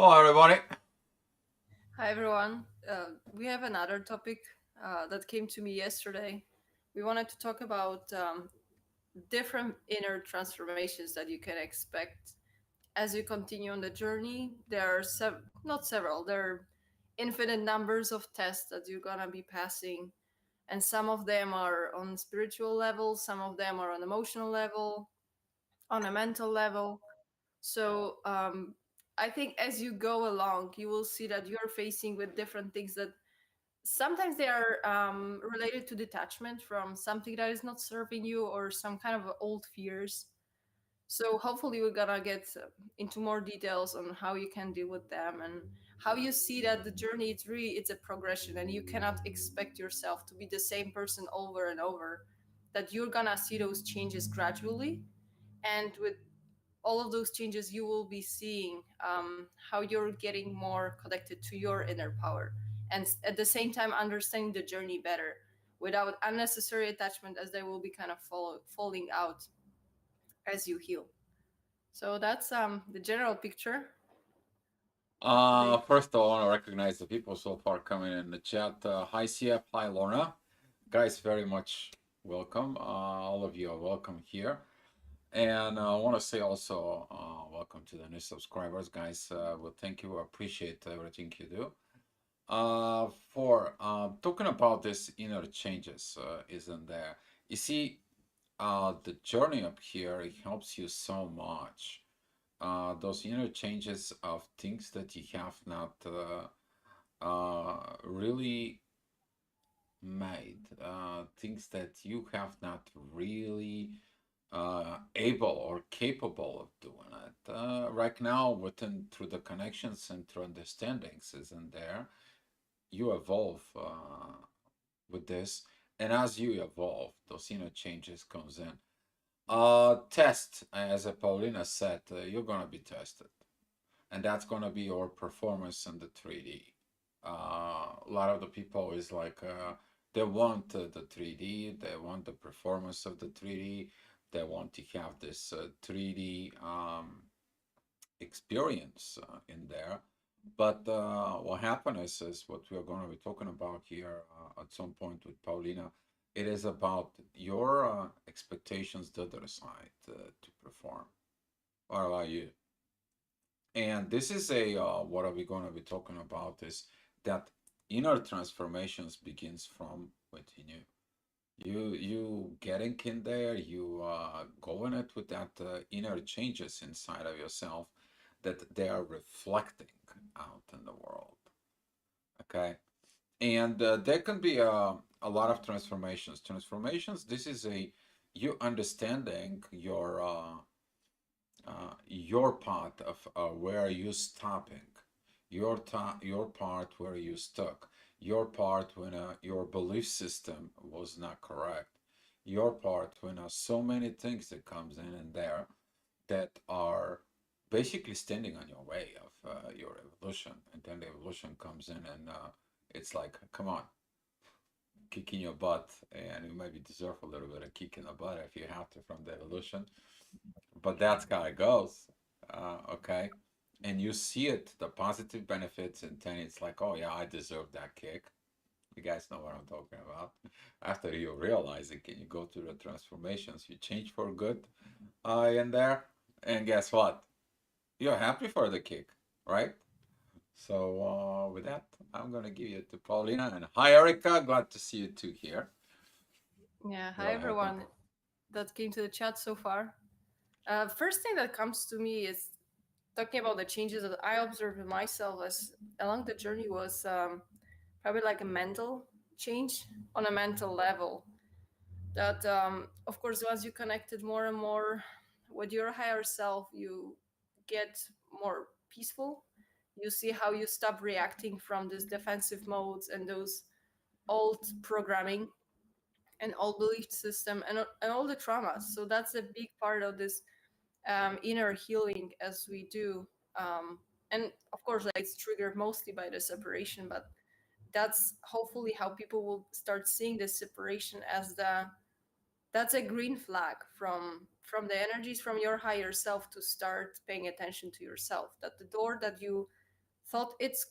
Hello, everybody. Hi everyone. We have another topic that came to me yesterday. We wanted to talk about different inner transformations that you can expect as you continue on the journey. There are not several. There are infinite numbers of tests that you're gonna be passing, and some of them are on spiritual level, some of them are on emotional level, on a mental level. So I think as you go along, you will see that you're facing with different things that sometimes they are related to detachment from something that is not serving you or some kind of old fears. So hopefully we're gonna get into more details on how you can deal with them and how you see that the journey it's a progression and you cannot expect yourself to be the same person over and over, that you're gonna see those changes gradually, and with all of those changes you will be seeing how you're getting more connected to your inner power, and at the same time understanding the journey better without unnecessary attachment, as they will be kind of falling out as you heal. So that's the general picture today. First, I want to recognize the people so far coming in the chat. Hi, CF. Hi, Lorna. Guys, very much welcome. All of you are welcome here. And I want to say also welcome to the new subscribers, guys. Well, thank you. I appreciate everything you do. For talking about this inner changes, isn't there? You see, the journey up here, it helps you so much. Those inner changes of things that you have not really made, things that you have not really able or capable of doing it. Right now, within through the connections and through understandings, isn't there? You evolve with this, and as you evolve, those inner changes comes in. Test, as Paulina said, you're gonna be tested, and that's gonna be your performance in the 3D. A lot of the people is like they want the 3D, they want the performance of the 3D, they want to have this 3D experience in there. But what happens is what we are going to be talking about here at some point with Paulina. It is about your expectations the other side to perform. What about you? And this is a what are we going to be talking about is that inner transformations begins from within you. You getting in there, you going it with that inner changes inside of yourself that they are reflecting out in the world. Okay, and there can be a lot of transformations. Transformations. This is a you understanding your part of where you stopping, your part where you stuck, your part when your belief system was not correct, your part when so many things that comes in and there that are basically standing on your way of your evolution, and then the evolution comes in and it's like, come on, kicking your butt, and you maybe deserve a little bit of kick in the butt if you have to from the evolution, but that's how it goes. Okay. And you see it, the positive benefits, and then it's like, oh yeah, I deserve that kick. You guys know what I'm talking about. After you realize it, can you go through the transformations? You change for good in there, and guess what? You're happy for the kick, right? So with that, I'm gonna give you to Paulina, and hi Erica, glad to see you too here. Yeah, Go hi ahead. everyone that came to the chat so far. First thing that comes to me is talking about the changes that I observed in myself as along the journey was probably like a mental change on a mental level. That of course, once you connected more and more with your higher self, you get more peaceful. You see how you stop reacting from these defensive modes and those old programming and old belief system and all the traumas. So that's a big part of this inner healing as we do. And of course, like, it's triggered mostly by the separation, but that's hopefully how people will start seeing this separation as that's a green flag from the energies from your higher self to start paying attention to yourself, that the door that you thought it's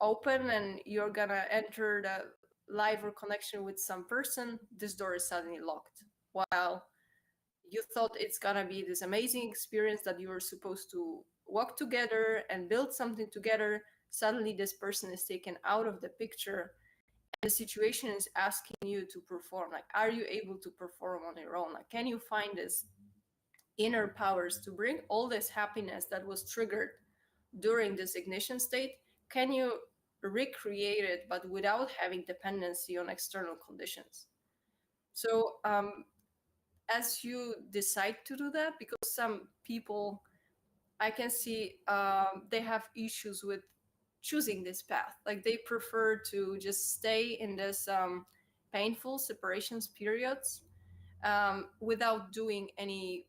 open and you're gonna enter the live or connection with some person, this door is suddenly locked. While you thought it's gonna be this amazing experience that you were supposed to walk together and build something together, suddenly this person is taken out of the picture. The situation is asking you to perform. Like, are you able to perform on your own? Like, can you find this inner powers to bring all this happiness that was triggered during this ignition state? Can you recreate it but without having dependency on external conditions? So as you decide to do that, because some people I can see they have issues with choosing this path. Like they prefer to just stay in this painful separations periods without doing any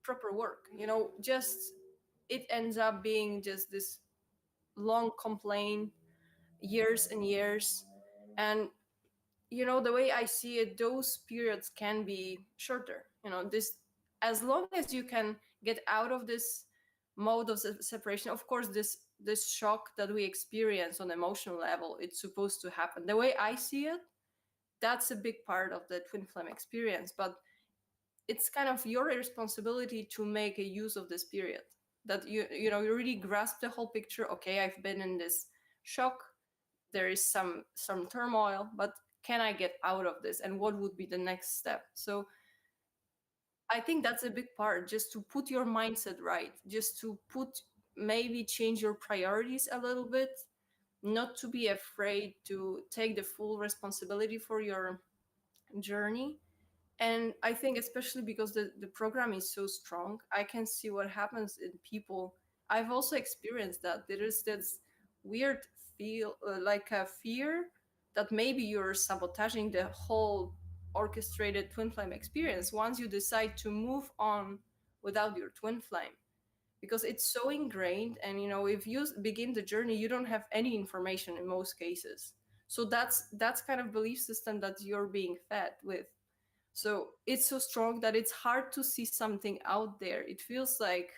proper work. Just it ends up being just this long complaint, years and years. And the way I see it, those periods can be shorter. This, as long as you can get out of this mode of separation. Of course, this shock that we experience on emotional level, it's supposed to happen. The way I see it, that's a big part of the twin flame experience. But it's kind of your responsibility to make a use of this period, that you really grasp the whole picture. Okay, I've been in this shock, there is some turmoil, but can I get out of this, and what would be the next step? So I think that's a big part, just to put your mindset right, just to maybe change your priorities a little bit, not to be afraid to take the full responsibility for your journey. And I think, especially because the program is so strong, I can see what happens in people. I've also experienced that there is this weird feel, like a fear that maybe you're sabotaging the whole orchestrated twin flame experience once you decide to move on without your twin flame, because it's so ingrained. And if you begin the journey, you don't have any information in most cases. So that's kind of belief system that you're being fed with. So it's so strong that it's hard to see something out there. It feels like,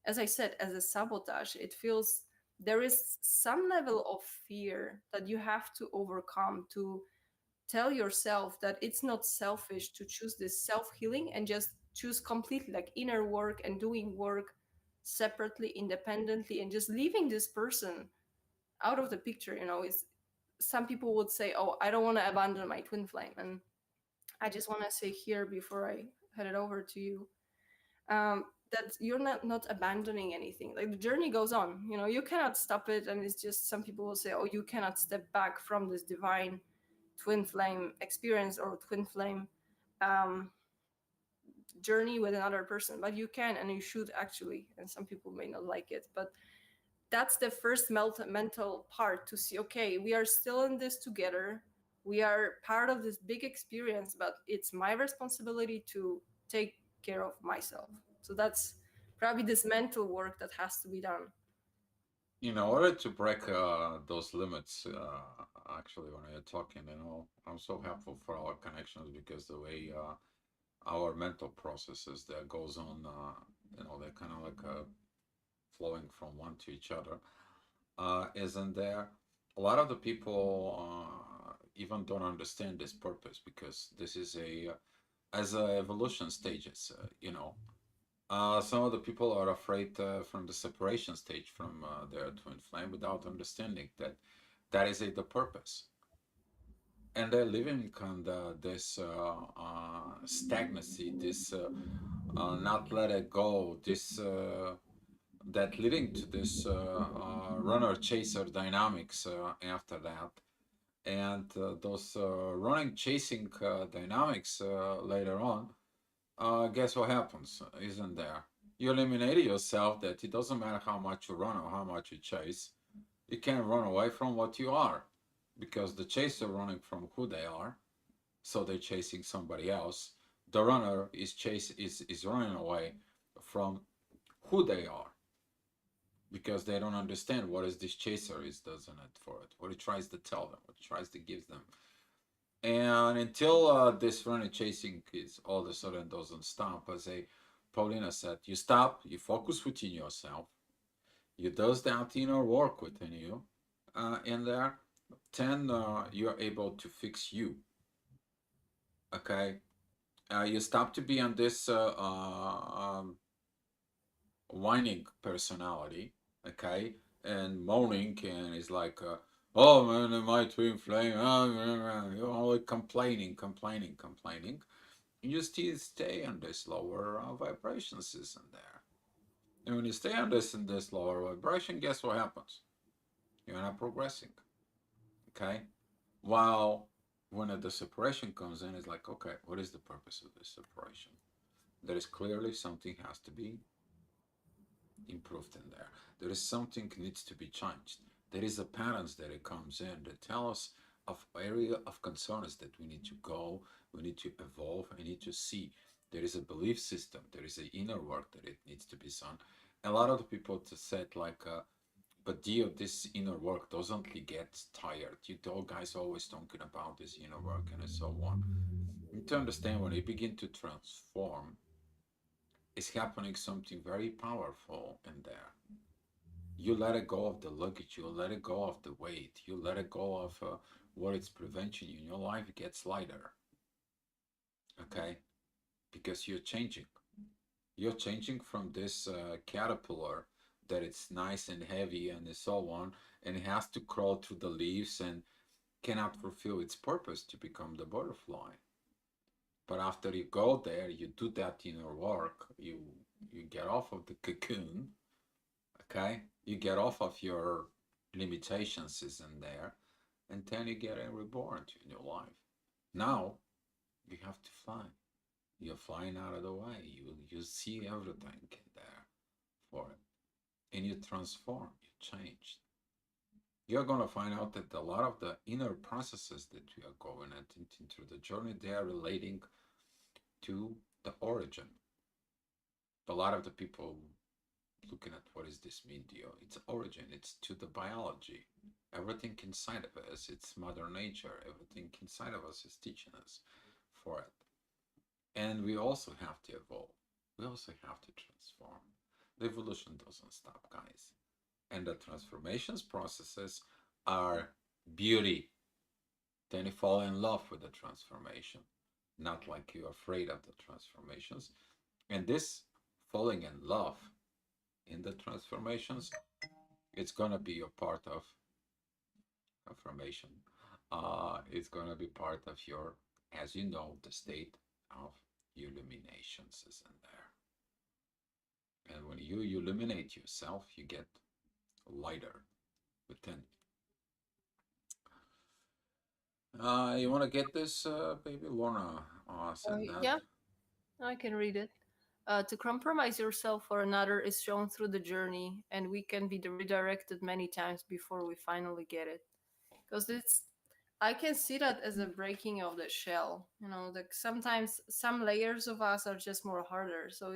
as I said, as a sabotage. It feels there is some level of fear that you have to overcome to tell yourself that it's not selfish to choose this self-healing and just choose completely like inner work and doing work separately, independently, and just leaving this person out of the picture. Is some people would say, oh, I don't want to abandon my twin flame. And I just want to say here before I head it over to you, that you're not abandoning anything. Like the journey goes on. You cannot stop it, and it's just some people will say, "Oh, you cannot step back from this divine twin flame experience or twin flame um, journey with another person." But you can, and you should actually. And some people may not like it, but that's the first mental part, to see, okay, we are still in this together, we are part of this big experience, but it's my responsibility to take care of myself. So that's probably this mental work that has to be done. In order to break those limits, actually, when you're talking, I'm so helpful for our connections because the way our mental processes that goes on, they're kind of like flowing from one to each other, isn't there? A lot of the people even don't understand this purpose because this is as a evolution stages, some of the people are afraid from the separation stage from their twin flame without understanding that that is the purpose. And they're living kind of this stagnancy, this not let it go, this that leading to this runner chaser dynamics after that. And those running chasing dynamics later on, guess what happens, isn't there? You eliminate yourself that it doesn't matter how much you run or how much you chase. You can't run away from what you are because the chaser running from who they are, so they're chasing somebody else. The runner is running away from who they are because they don't understand what is this chaser is doesn't it for it, what it tries to tell them, what it tries to give them. And until this running chasing is all of a sudden doesn't stop, as a Paulina said, you stop, you focus within yourself, You does that inner work within you, in there, then you're able to fix you. Okay, you stop to be on this whining personality, okay, and moaning, and it's like, oh man, my twin flame, you're only complaining, complaining, complaining. You still stay on this lower vibrations is in there. And when you stay on this in this lower vibration, guess what happens? You're not progressing, okay? While when the separation comes in, it's like, okay, what is the purpose of this separation? There is clearly something has to be improved in there. There is something needs to be changed. There is a patterns that it comes in that tell us of area of concerns that we need to go, we need to evolve, we need to see. There is a belief system, there is an inner work that it needs to be done. A lot of the people just said like, but Dio, this inner work doesn't get tired. You guys always talking about this inner work and so on. You need to understand when you begin to transform, it's happening something very powerful in there. You let it go of the luggage, you let it go of the weight, you let it go of what it's preventing you, and your life gets lighter. Okay, because you're changing. You're changing from this caterpillar that it's nice and heavy and so on, and it has to crawl through the leaves and cannot fulfill its purpose to become the butterfly. But after you go there, you do that inner work. You get off of the cocoon. Okay, you get off of your limitations is in there, and then you get reborn to your life. Now you have to fly. You're flying out of the way. You see everything in there for it, and you transform. You change. You're gonna find out that a lot of the inner processes that we are going into the journey, they are relating to the origin. A lot of the people looking at what is this media, its origin, it's to the biology. Everything inside of us, it's Mother Nature. Everything inside of us is teaching us for it. And we also have to evolve. We also have to transform. The evolution doesn't stop, guys. And the transformations processes are beauty. Then you fall in love with the transformation, not like you're afraid of the transformations. And this falling in love in the transformations, it's gonna be a part of affirmation. It's gonna be part of your, as you know, the state of illuminations is in there. And when you illuminate yourself, you get lighter within. You wanna get this, baby? Wanna send that? Yeah, I can read it. To compromise yourself for another is shown through the journey, and we can be redirected many times before we finally get it. Because it's, I can see that as a breaking of the shell. You know, like sometimes some layers of us are just more harder, so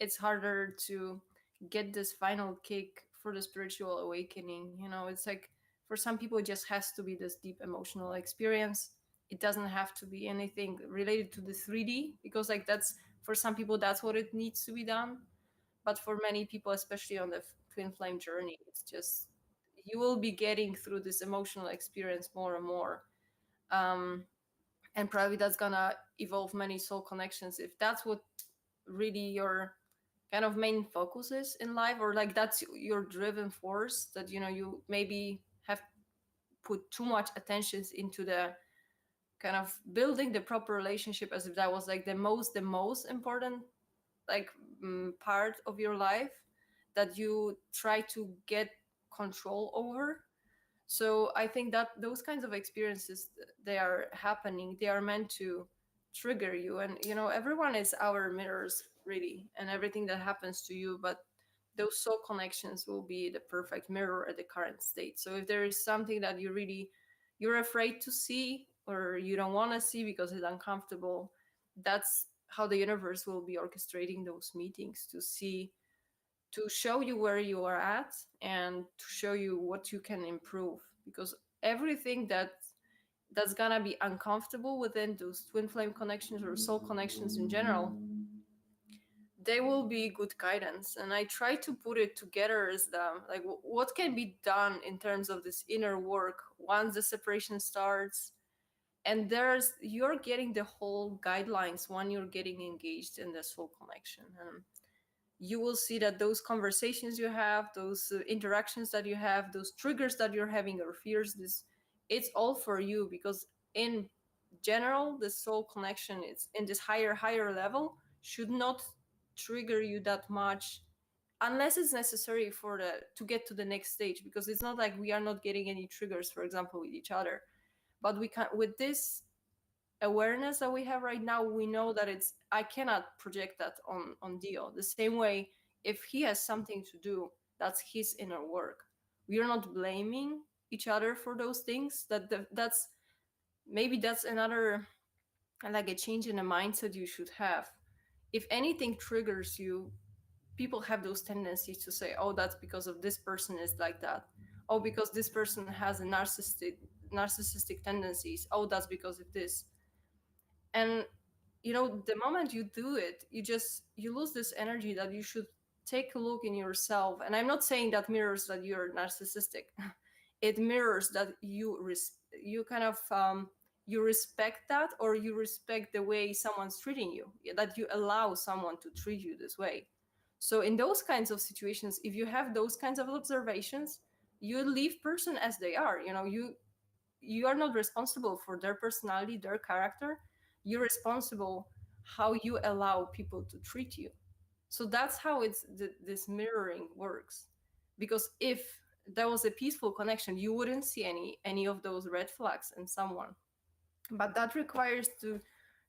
it's harder to get this final kick for the spiritual awakening. You know, it's like for some people it just has to be this deep emotional experience. It doesn't have to be anything related to the 3D, because like that's, for some people that's what it needs to be done. But for many people, especially on the twin flame journey, it's just, you will be getting through this emotional experience more and more. um, and probably that's gonna evolve many soul connections if that's what really your kind of main focus is in life, or like that's your driven force, that you know you maybe have put too much attention into the kind of building the proper relationship, as if that was like the most important, like, part of your life that you try to get control over. So I think that those kinds of experiences, they are happening, they are meant to trigger you. And you know, everyone is our mirrors really, and everything that happens to you, but those soul connections will be the perfect mirror at the current state. So if there is something that you're afraid to see, or you don't want to see because it's uncomfortable, that's how the universe will be orchestrating those meetings, to see, to show you where you are at, and to show you what you can improve. Because everything that's gonna be uncomfortable within those twin flame connections or soul connections in general, they will be good guidance. And I try to put it together as the like what can be done in terms of this inner work once the separation starts. And there's you're getting the whole guidelines when you're getting engaged in this whole connection. And you will see that those conversations you have, those interactions that you have, those triggers that you're having or fears, this it's all for you, because in general the soul connection it's in this higher level should not trigger you that much unless it's necessary for the to get to the next stage, because it's not like we are not getting any triggers, for example, with each other. But we can, with this awareness that we have right now, we know that it's I cannot project that on Dio the same way. If he has something to do, that's his inner work. We are not blaming each other for those things. That's maybe that's another like a change in the mindset you should have. If anything triggers you, people have those tendencies to say, oh, that's because of this person is like that. Oh, because this person has a narcissistic tendencies. Oh, that's because of this. And the moment you do it, you lose this energy that you should take a look in yourself. And I'm not saying that mirrors that you're narcissistic. It mirrors that you kind of you respect that, or you respect the way someone's treating you, that you allow someone to treat you this way. So in those kinds of situations, if you have those kinds of observations, you leave person as they are. You are not responsible for their personality, their character. You're responsible how you allow people to treat you. So that's how this mirroring works. Because if there was a peaceful connection, you wouldn't see any of those red flags in someone. But that requires to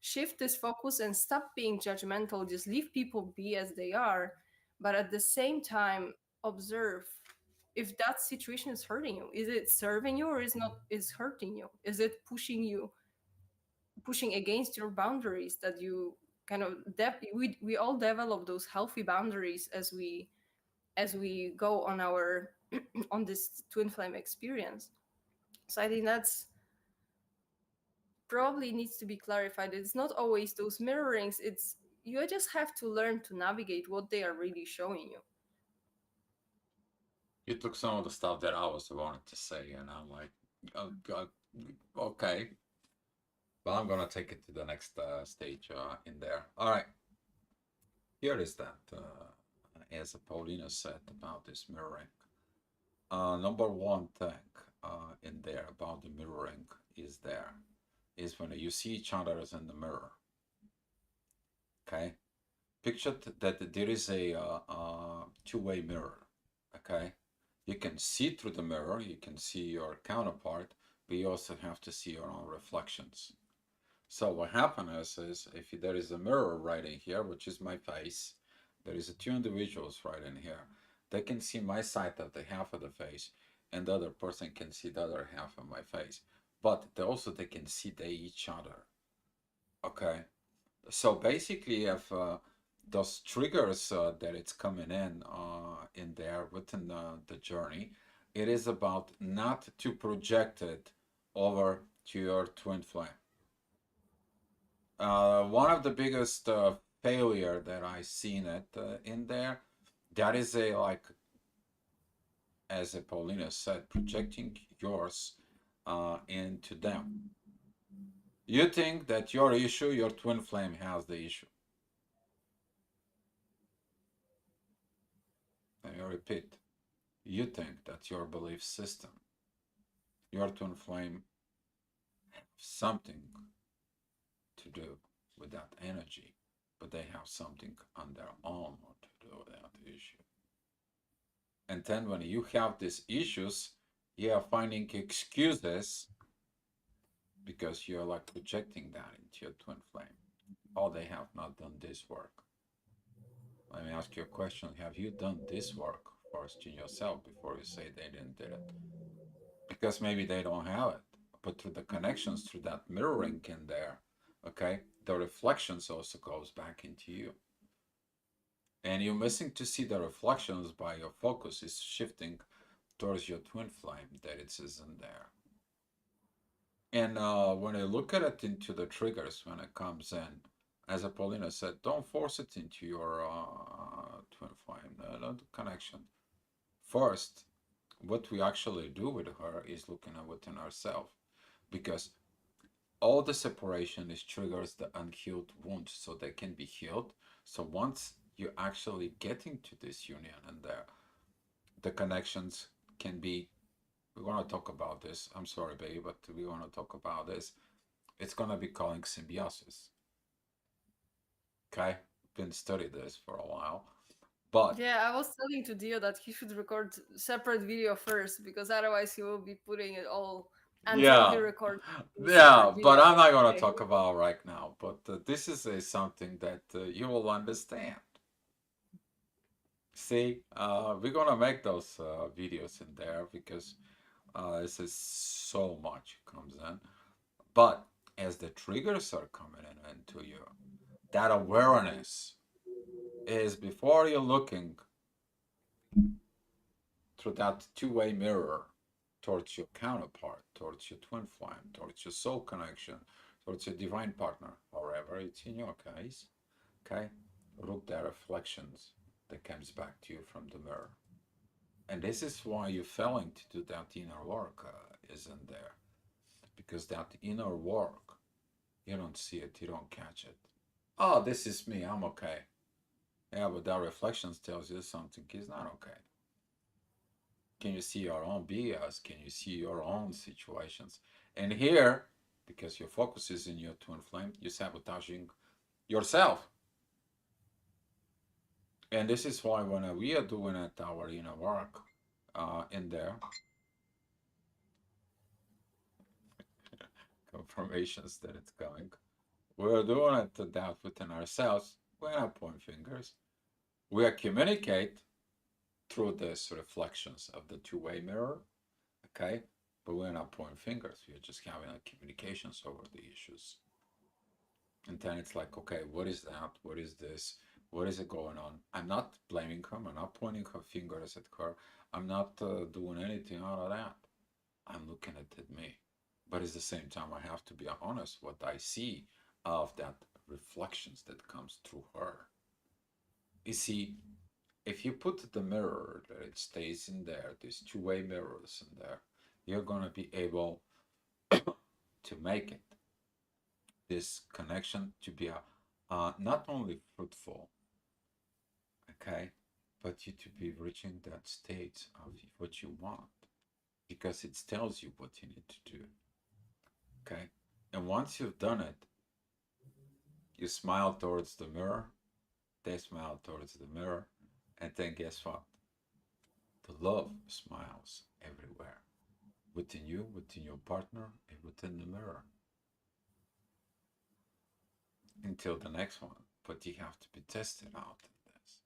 shift this focus and stop being judgmental, just leave people be as they are, but at the same time observe if that situation is hurting you. Is it serving you, or is not is hurting you? Is it pushing against your boundaries that you kind of we all develop those healthy boundaries as we go on our on this twin flame experience. So I think that's probably needs to be clarified. It's not always those mirrorings. It's you just have to learn to navigate what they are really showing you. You took some of the stuff that I was wanting to say, and I'm like, oh, God, okay. But I'm gonna take it to the next stage in there. All right. Here is that, as Paulina said about this mirroring. Number one thing in there about the mirroring is when you see each other as in the mirror. Okay, picture that there is a two-way mirror. Okay, you can see through the mirror, you can see your counterpart, but you also have to see your own reflections. So what happens is if there is a mirror right in here, which is my face, there is two individuals right in here. They can see my side of the half of the face, and the other person can see the other half of my face. But they can see each other. Okay, so basically, if those triggers that it's coming in there within the journey, it is about not to project it over to your twin flame. One of the biggest failure that I seen it in there, that is a like, as Paulina said, projecting yours into them. You think that your issue, your twin flame has the issue. Let me repeat. You think that your belief system, your twin flame, have something to do with that energy, but they have something on their own to do with that issue. And then when you have these issues, you are finding excuses because you're like projecting that into your twin flame. Oh, they have not done this work. Let me ask you a question. Have you done this work first in yourself before you say they didn't do it? Because maybe they don't have it. But through the connections, through that mirroring in there, okay, the reflections also goes back into you. And you're missing to see the reflections by your focus is shifting towards your twin flame that it is in there. And when I look at it into the triggers when it comes in, as Apollina said, don't force it into your twin flame connection. First, what we actually do with her is looking at within ourselves, because all the separation is triggers the unhealed wounds so they can be healed. So once you actually get into this union and the connections can be, we want to talk about this. I'm sorry, baby, but we want to talk about this. It's going to be calling symbiosis. Okay? Been studied this for a while. But Yeah, I was telling to Dio that he should record separate video first because otherwise he will be putting it all until he yeah, records the yeah, separate but video. I'm not going to Okay. talk about right now. But this is something that you will understand. See, we're gonna make those videos in there because this is so much comes in. But as the triggers are coming in into you, that awareness is before you're looking through that two-way mirror towards your counterpart, towards your twin flame, towards your soul connection, towards your divine partner, however it's in your case. Okay, look at reflections that comes back to you from the mirror. And this is why you're failing to do that inner work isn't there. Because that inner work, you don't see it, you don't catch it. Oh, this is me, I'm okay. Yeah, but that reflections tells you something is not okay. Can you see your own BS? Can you see your own situations? And here, because your focus is in your twin flame, you're sabotaging yourself. And this is why when we are doing it, our inner work in there, confirmations that it's coming. We're doing it to that within ourselves. We're not pointing fingers. We communicate through these reflections of the two-way mirror, okay? But we're not pointing fingers. We're just having a communications over the issues. And then it's like, okay, what is that? What is this? What is it going on? I'm not blaming her. I'm not pointing her fingers at her. I'm not doing anything out of that. I'm looking at me. But at the same time, I have to be honest what I see of that reflections that comes through her. You see, if you put the mirror that it stays in there, these two-way mirrors in there, you're gonna be able to make it this connection to be a, not only fruitful, okay, but you to be reaching that state of what you want because it tells you what you need to do, okay. And once you've done it, you smile towards the mirror, they smile towards the mirror, and then guess what? The love smiles everywhere. Within you, within your partner, and within the mirror. Until the next one. But you have to be tested out in this.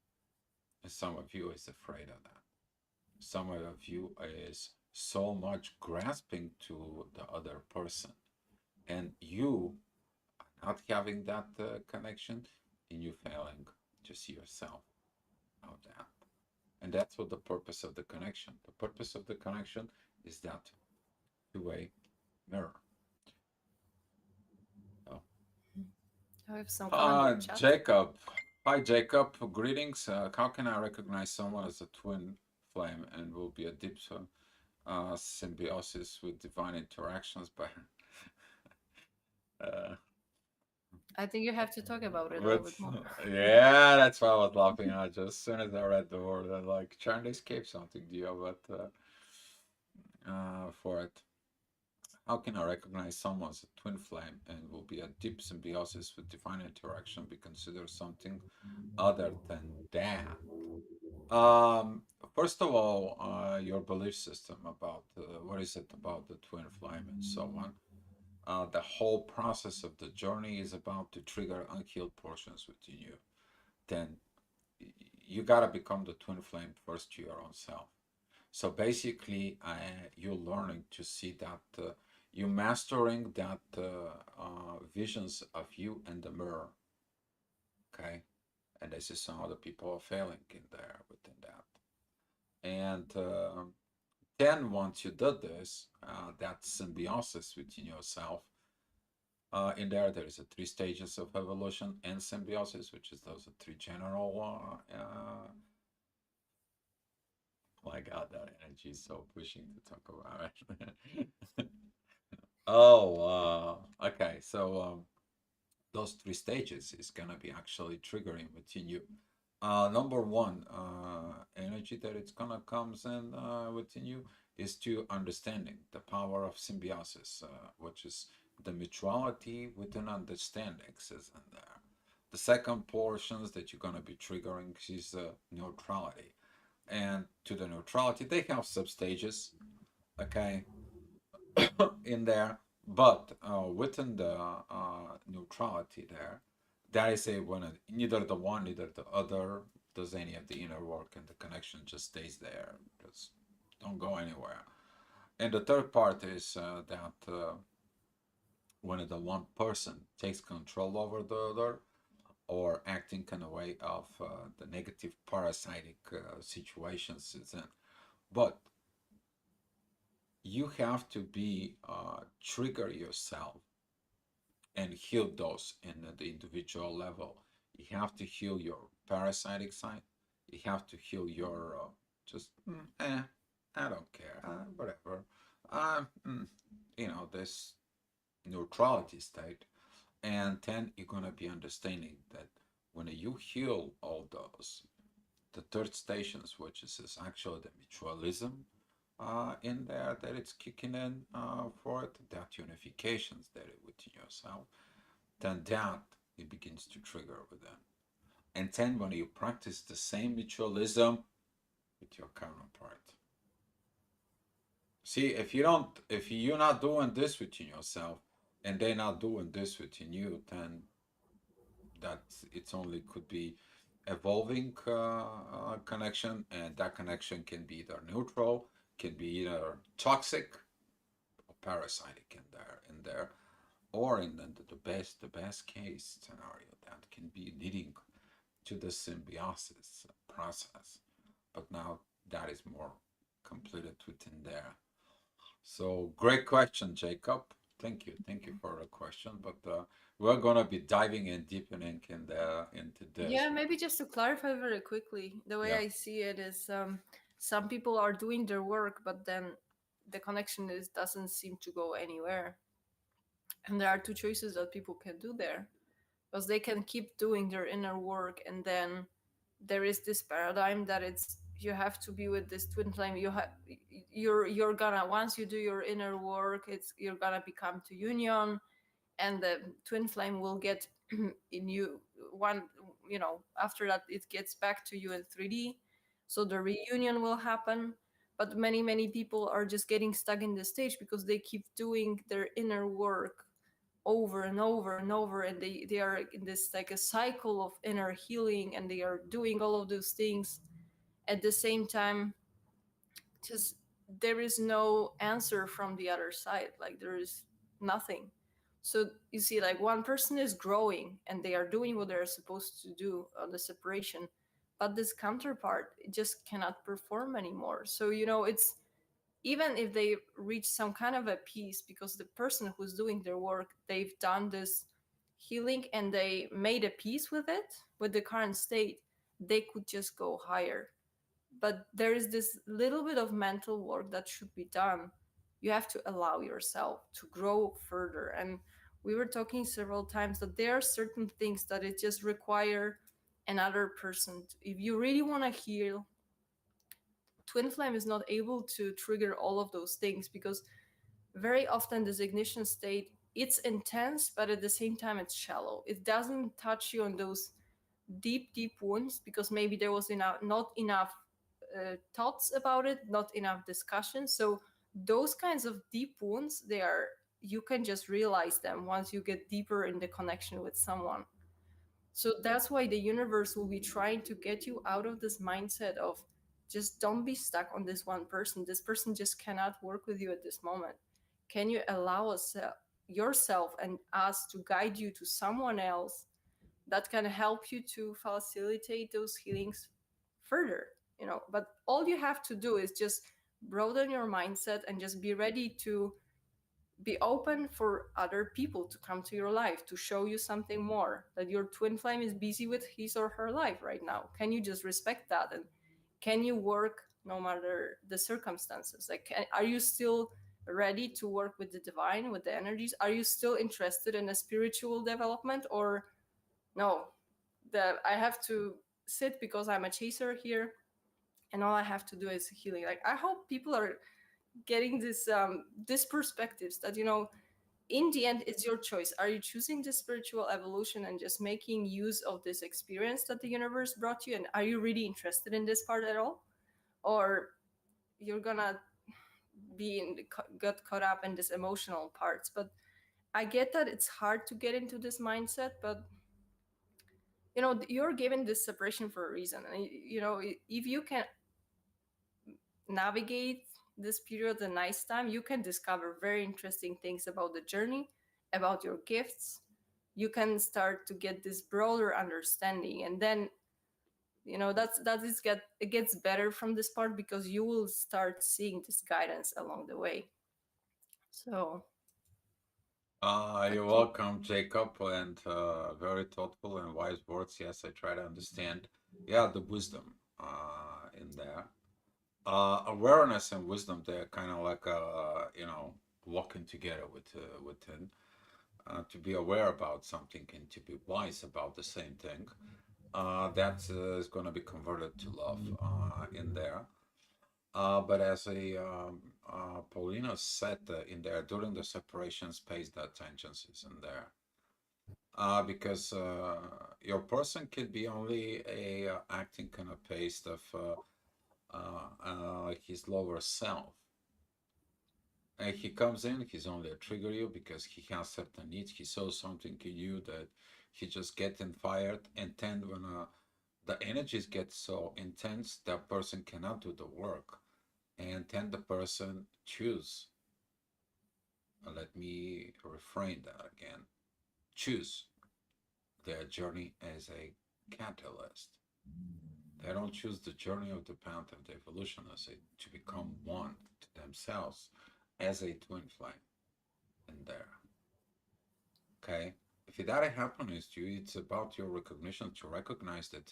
And some of you is afraid of that. Some of you is so much grasping to the other person. And you not having that connection and you failing to see yourself out that. And that's what the purpose of the connection. The purpose of the connection is that two-way mirror. Oh. I have some comment on the chat. Jacob. Hi, Jacob. Greetings. How can I recognize someone as a twin flame and will be a deep symbiosis with divine interactions? But uh, I think you have to talk about it a little bit with more. yeah, that's why I was laughing at. Just as soon as I read the word, I'm like trying to escape something, Dio. But for it. How can I recognize someone as a twin flame and will be a deep symbiosis with divine interaction be considered something other than that? Um, First of all, your belief system about what is it about the twin flame and so on. The whole process of the journey is about to trigger unhealed portions within you. Then you gotta become the twin flame first to your own self. So basically, you're learning to see that you're mastering that visions of you and the mirror. Okay, and this is some other people are failing in there within that. And then once you did this, that symbiosis within yourself, In there is a three stages of evolution and symbiosis, which is those are three general. My God, that energy is so pushing to talk about it. Oh, okay. So those three stages is gonna be actually triggering within you. Number one, energy that it's gonna comes in within you is to understanding the power of symbiosis, which is the mutuality within understandings is in there. The second portions that you're gonna be triggering is neutrality, and to the neutrality they have substages, okay, in there, but within the neutrality there, that is a when neither the one, neither the other does any of the inner work, and the connection just stays there. Just don't go anywhere. And the third part is that when the one person takes control over the other, or acting in a way of the negative parasitic situations is in. But you have to be trigger yourself and heal those in the individual level. You have to heal your parasitic side. You have to heal your just I don't care, whatever. This neutrality state, and then you're gonna be understanding that when you heal all those, the third stations, which is actually the mutualism in there that it's kicking in for it, that unifications that it within yourself, then that it begins to trigger within. And then when you practice the same mutualism with your counterpart. See, if you're not doing this within yourself and they're not doing this within you, then that it's only could be evolving connection, and that connection can be either neutral, can be either toxic or parasitic in there, or in the best case scenario that can be leading to the symbiosis process. But now that is more completed within there. So great question, Jacob. Thank you for the question. But we're gonna be diving in, deepening into this. Yeah, maybe just to clarify very quickly, the way Yeah, I see it is some people are doing their work, but then the connection is doesn't seem to go anywhere. And there are two choices that people can do there, because they can keep doing their inner work, and then there is this paradigm that it's you have to be with this twin flame. You're gonna once you do your inner work, it's you're gonna become to union, and the twin flame will get in you one, after that it gets back to you in 3D, so the reunion will happen. But many people are just getting stuck in this stage because they keep doing their inner work over and over and over, and they are in this like a cycle of inner healing, and they are doing all of those things at the same time. Just there is no answer from the other side, like there is nothing. So you see, like one person is growing and they are doing what they're supposed to do on the separation, but this counterpart just cannot perform anymore. So it's even if they reach some kind of a peace, because the person who's doing their work, they've done this healing and they made a peace with it, with the current state, they could just go higher. But there is this little bit of mental work that should be done. You have to allow yourself to grow further. And we were talking several times that there are certain things that it just require another person. If you really want to heal, twin flame is not able to trigger all of those things, because very often this ignition state, it's intense, but at the same time it's shallow. It doesn't touch you on those deep wounds, because maybe there was not enough thoughts about it, not enough discussion. So those kinds of deep wounds, they are, you can just realize them once you get deeper in the connection with someone. So that's why the universe will be trying to get you out of this mindset of just don't be stuck on this one person. This person just cannot work with you at this moment. Can you allow us, yourself and us, to guide you to someone else that can help you to facilitate those healings further? But all you have to do is just broaden your mindset and just be ready to be open for other people to come to your life to show you something more, that your twin flame is busy with his or her life right now. Can you just respect that? And can you work no matter the circumstances? Like, are you still ready to work with the divine, with the energies? Are you still interested in a spiritual development, or no, that I have to sit because I'm a chaser here and all I have to do is healing? Like, I hope people are getting this perspectives that, in the end, it's your choice. Are you choosing the spiritual evolution and just making use of this experience that the universe brought you, and are you really interested in this part at all? Or you're gonna get caught up in this emotional parts. But I get that it's hard to get into this mindset, but you're given this separation for a reason. And if you can navigate this period a nice time, you can discover very interesting things about the journey, about your gifts. You can start to get this broader understanding, and then it gets better from this part because you will start seeing this guidance along the way. So You're okay. welcome, Jacob, and very thoughtful and wise words. Yes, I try to understand. Yeah, the wisdom in there. Awareness and wisdom, they're kind of like walking together within. To be aware about something and to be wise about the same thing. That is going to be converted to love in there. But as Paulina said in there, during the separation space, that tensions is in there. Because your person could be only acting kind of based of like his lower self. And he comes in, he's only a trigger you because he has certain needs. He saw something in you that he just getting fired. And then when the energies get so intense, that person cannot do the work. And then the person choose. Let me refrain that again. Choose their journey as a catalyst. They don't choose the journey of the path of the evolution as a to become one to themselves as a twin flame in there. Okay? If that happens to you, it's about your recognition to recognize that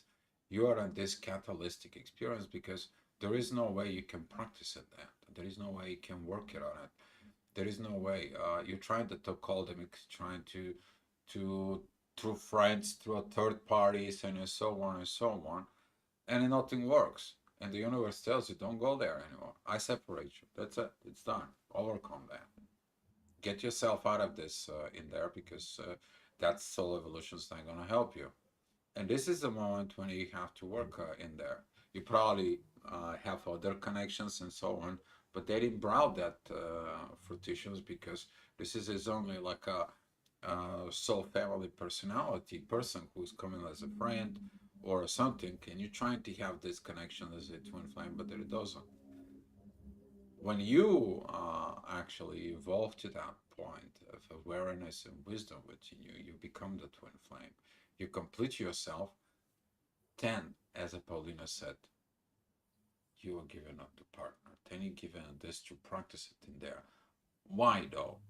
you are in this catalytic experience because there is no way you can practice it that. There is no way you can work it on it. There is no way. You're trying to call them, trying to through friends, through third parties, and so on and so on, and nothing works. And the universe tells you, don't go there anymore. I separate you. That's it. It's done. Overcome that. Get yourself out of this in there because that soul evolution is not going to help you. And this is the moment when you have to work in there. You probably have other connections and so on, but they didn't brow that fruitions because this is only like a soul family personality person who's coming as a friend or something, and you're trying to have this connection as a twin flame, but it doesn't. When you actually evolve to that point of awareness and wisdom within you, you become the twin flame. You complete yourself. Then, as Paulina said, you are given up the partner. Then you're given this to practice it in there. Why though?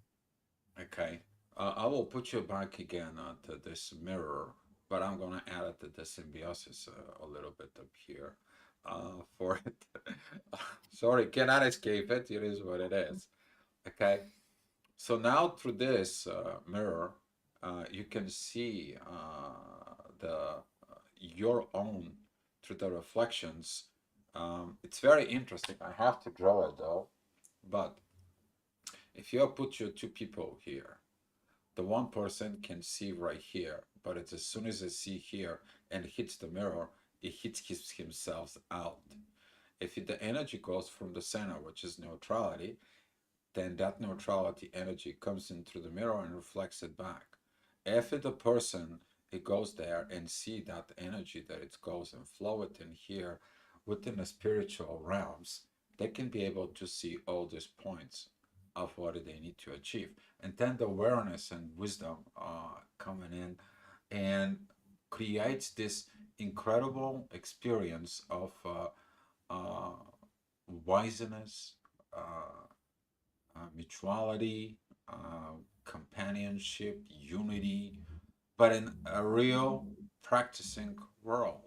Okay. I will put you back again to this mirror, but I'm going to add it to the symbiosis a little bit up here for it. Sorry, cannot escape it. It is what it is. Okay. So now through this mirror, you can see the your own through the reflections. It's very interesting. I have to draw it though. But if you put your two people here, the one person can see right here, but it's as soon as I see here and hits the mirror, it hits himself out. If the energy goes from the center, which is neutrality, then that neutrality energy comes in through the mirror and reflects it back. If the person it goes there and see that energy that it goes and flow it in here within the spiritual realms, they can be able to see all these points of what they need to achieve. And then the awareness and wisdom coming in and creates this incredible experience of wiseness, mutuality, companionship, unity, but in a real practicing world.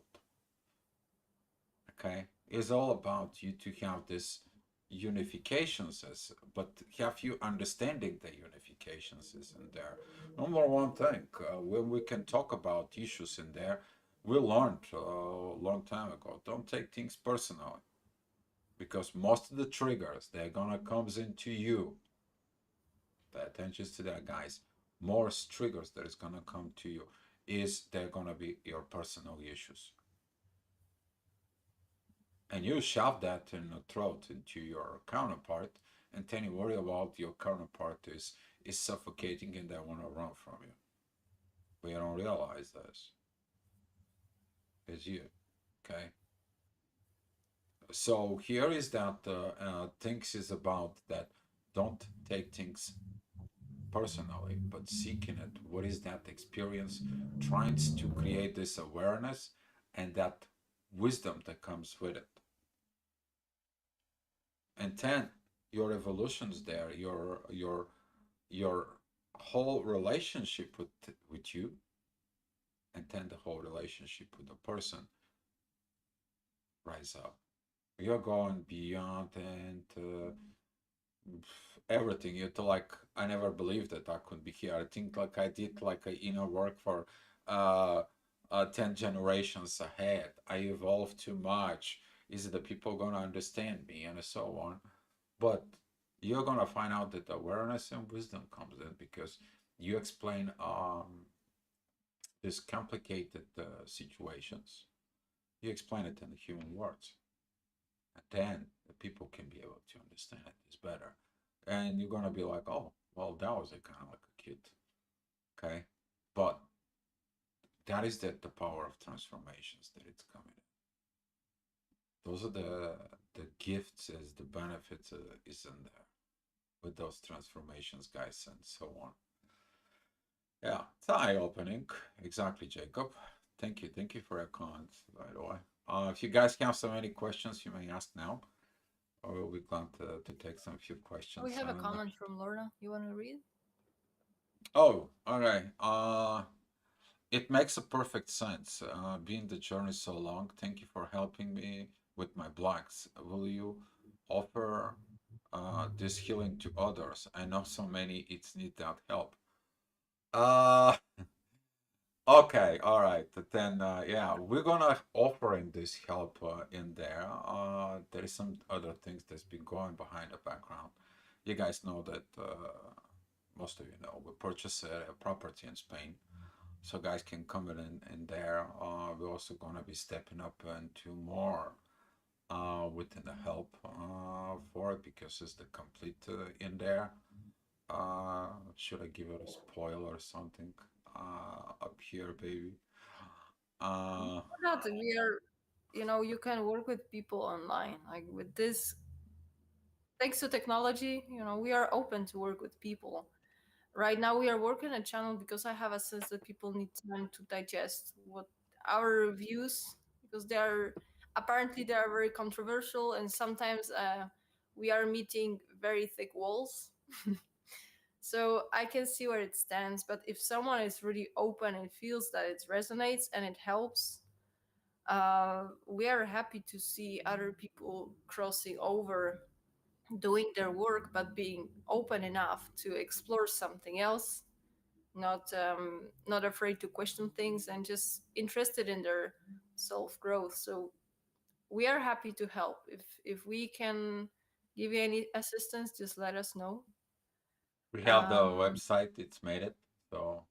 Okay, it's all about you to have this unifications as, but have you understanding the unifications is in there. Number one thing, when we can talk about issues in there, we learned a long time ago, don't take things personally, because most of the triggers they're gonna comes into you. Pay attention to that, guys. Most triggers that is gonna come to you is they're gonna be your personal issues, and you shove that in the throat into your counterpart, and then you worry about your counterpart is suffocating and they want to run from you. But you don't realize this. It's you. Okay. So here is that things is about that. Don't take things personally, but seeking it. What is that experience? Trying to create this awareness and that wisdom that comes with it. And then your evolution's there, your whole relationship with you, and then the whole relationship with the person rise up. You're going beyond and everything. You're like, I never believed that I could be here. I think like I did like a inner work for uh, 10 generations ahead. I evolved too much. Is it the people gonna understand me and so on? But you're gonna find out that awareness and wisdom comes in because you explain these complicated situations. You explain it in the human words, and then the people can be able to understand it is better. And you're gonna be like, oh, well, that was a kind of like a kid, okay? But that is the power of transformations that it's coming in. Those are the gifts as the benefits is in there with those transformations, guys, and so on. Yeah, it's eye-opening. Exactly, Jacob. Thank you. Thank you for your comments, by the way. If you guys have so many questions, you may ask now, or we'll be glad to take some few We questions. have a comment from Lorna. You want to read? Oh, okay. It makes a perfect sense. Being the journey so long, thank you for helping me with my blocks. Will you offer this healing to others? I know so many it's need that help. Uh, okay, all right. Then, yeah, we're gonna offering this help in there. There is some other things that's been going behind the background. You guys know that most of you know we purchased a property in Spain, so guys can come in there. We're also gonna be stepping up into more within the help for it because it's the complete in there. Should I give it a spoiler or something? Up here, baby. Uh, Not that we are, you can work with people online. Like with this, thanks to technology, we are open to work with people. Right now, we are working a channel because I have a sense that people need time to digest what our views, because they are very controversial, and sometimes we are meeting very thick walls. So I can see where it stands, but if someone is really open and feels that it resonates and it helps, we are happy to see other people crossing over, doing their work, but being open enough to explore something else, not afraid to question things, and just interested in their self growth. So we are happy to help. If we can give you any assistance, just let us know. we have the Um, website. It's made it, so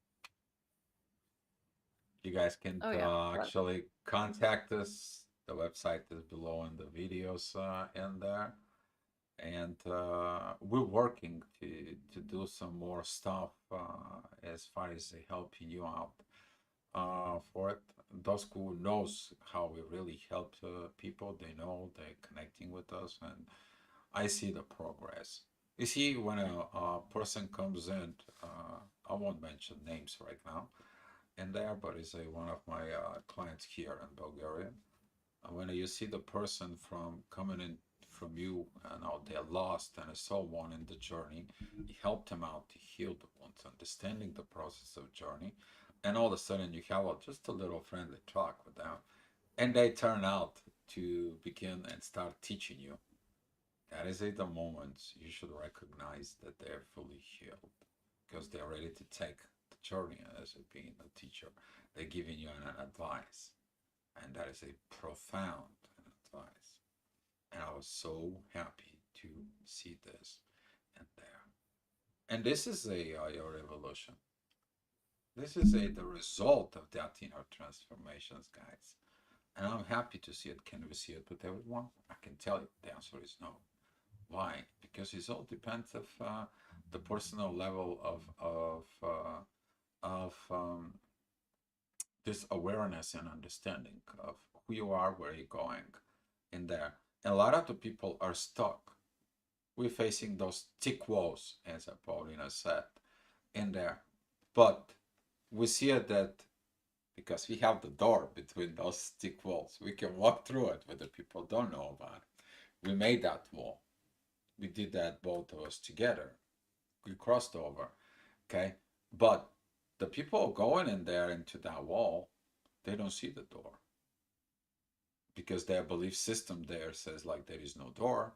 you guys can oh yeah, actually contact us. The website is below in the videos in there, and we're working to do some more stuff as far as helping you out for it. Those who knows how we really help people, they know they're connecting with us, and I see the progress. You see, when a person comes in, I won't mention names right now in there, but it's one of my clients here in Bulgaria. And when you see the person from coming in from you, and how they're lost and so on in the journey. You help them out to heal the wounds, understanding the process of journey, and all of a sudden you have just a little friendly talk with them, and they turn out to begin and start teaching you. That is at the moment you should recognize that they're fully healed because they're ready to take the journey as a being a teacher. They're giving you an advice, and that is a profound advice. And I was so happy to see this and there. And this is your evolution. This is the result of that inner transformations, guys. And I'm happy to see it. Can we see it with everyone? I can tell you the answer is no. Why? Because it all depends of the personal level of this awareness and understanding of who you are, where you're going, in there. And a lot of the people are stuck. We're facing those thick walls, as Paulina said, in there. But we see it that because we have the door between those thick walls, we can walk through it, but the people don't know about it. We made that wall. We did that, both of us together. We crossed over, okay? But the people going in there into that wall, they don't see the door because their belief system there says like there is no door.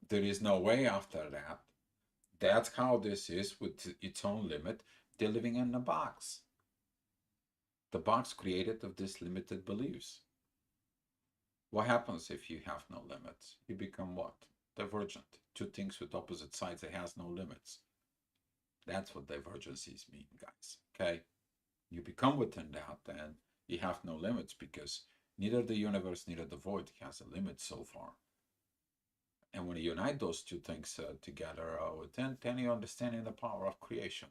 There is no way after that. That's how this is with its own limit. They're living in a box. The box created of these limited beliefs. What happens if you have no limits? You become what? Divergent. Two things with opposite sides that has no limits. That's what divergencies mean, guys. Okay? You become within that and you have no limits because neither the universe, neither the void has a limit so far. And when you unite those two things together, then you understanding the power of creation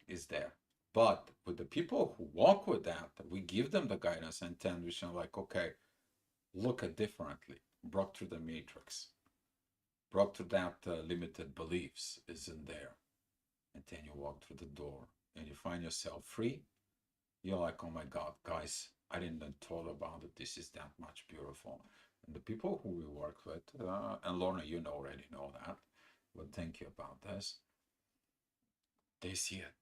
is there. But with the people who walk with that, we give them the guidance and then we show like, okay, look at differently, broke through the matrix, broke through that limited beliefs is in there. And then you walk through the door and you find yourself free. You're like, oh my God, guys, I didn't thought about it. This is that much beautiful. And the people who we work with, and Lorna, you already know that, but thank you about this. They see it.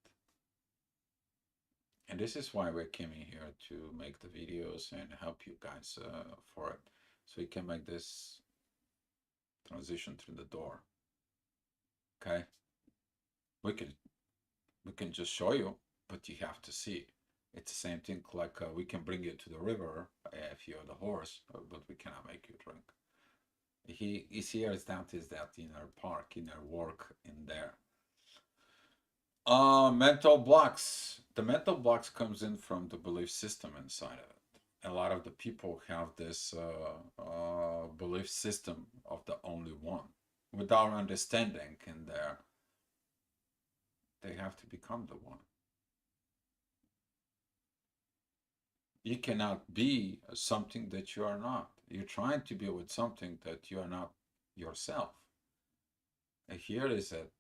And this is why we're coming here to make the videos and help you guys for it. So you can make this transition through the door. Okay? We can just show you, but you have to see. It's the same thing like we can bring you to the river if you're the horse, but we cannot make you drink. He is here is that inner park, inner work in there. Mental blocks. The mental blocks comes in from the belief system inside of it. A lot of the people have this belief system of the only one. Without understanding in there, they have to become the one. You cannot be something that you are not. You're trying to be with something that you are not yourself. And here is that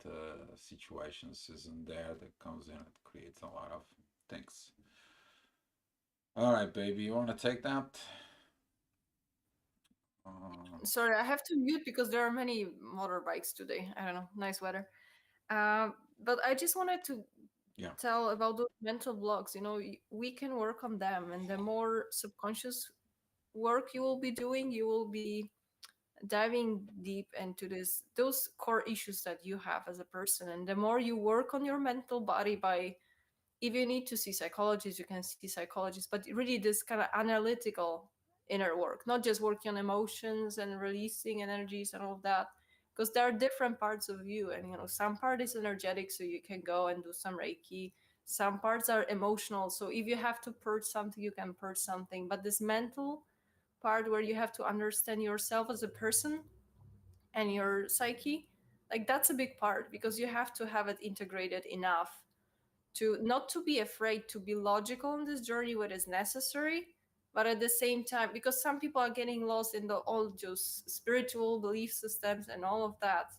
situations isn't there that comes in. It creates a lot of things. All right, baby, you want to take that? Sorry, I have to mute because there are many motorbikes today. I don't know, nice weather. But I just wanted to Yeah. tell about those mental blocks. We can work on them, and the more subconscious work you will be doing, you will be diving deep into those core issues that you have as a person. And the more you work on your mental body by, if you need to see psychologists, you can see psychologists, but really this kind of analytical inner work, not just working on emotions and releasing energies and all of that, because there are different parts of you. And some part is energetic, so you can go and do some reiki. Some parts are emotional, so if you have to purge something, you can purge something. But this mental part, where you have to understand yourself as a person and your psyche, like that's a big part, because you have to have it integrated enough to not to be afraid to be logical in this journey what is necessary, but at the same time, because some people are getting lost in the all just spiritual belief systems and all of that,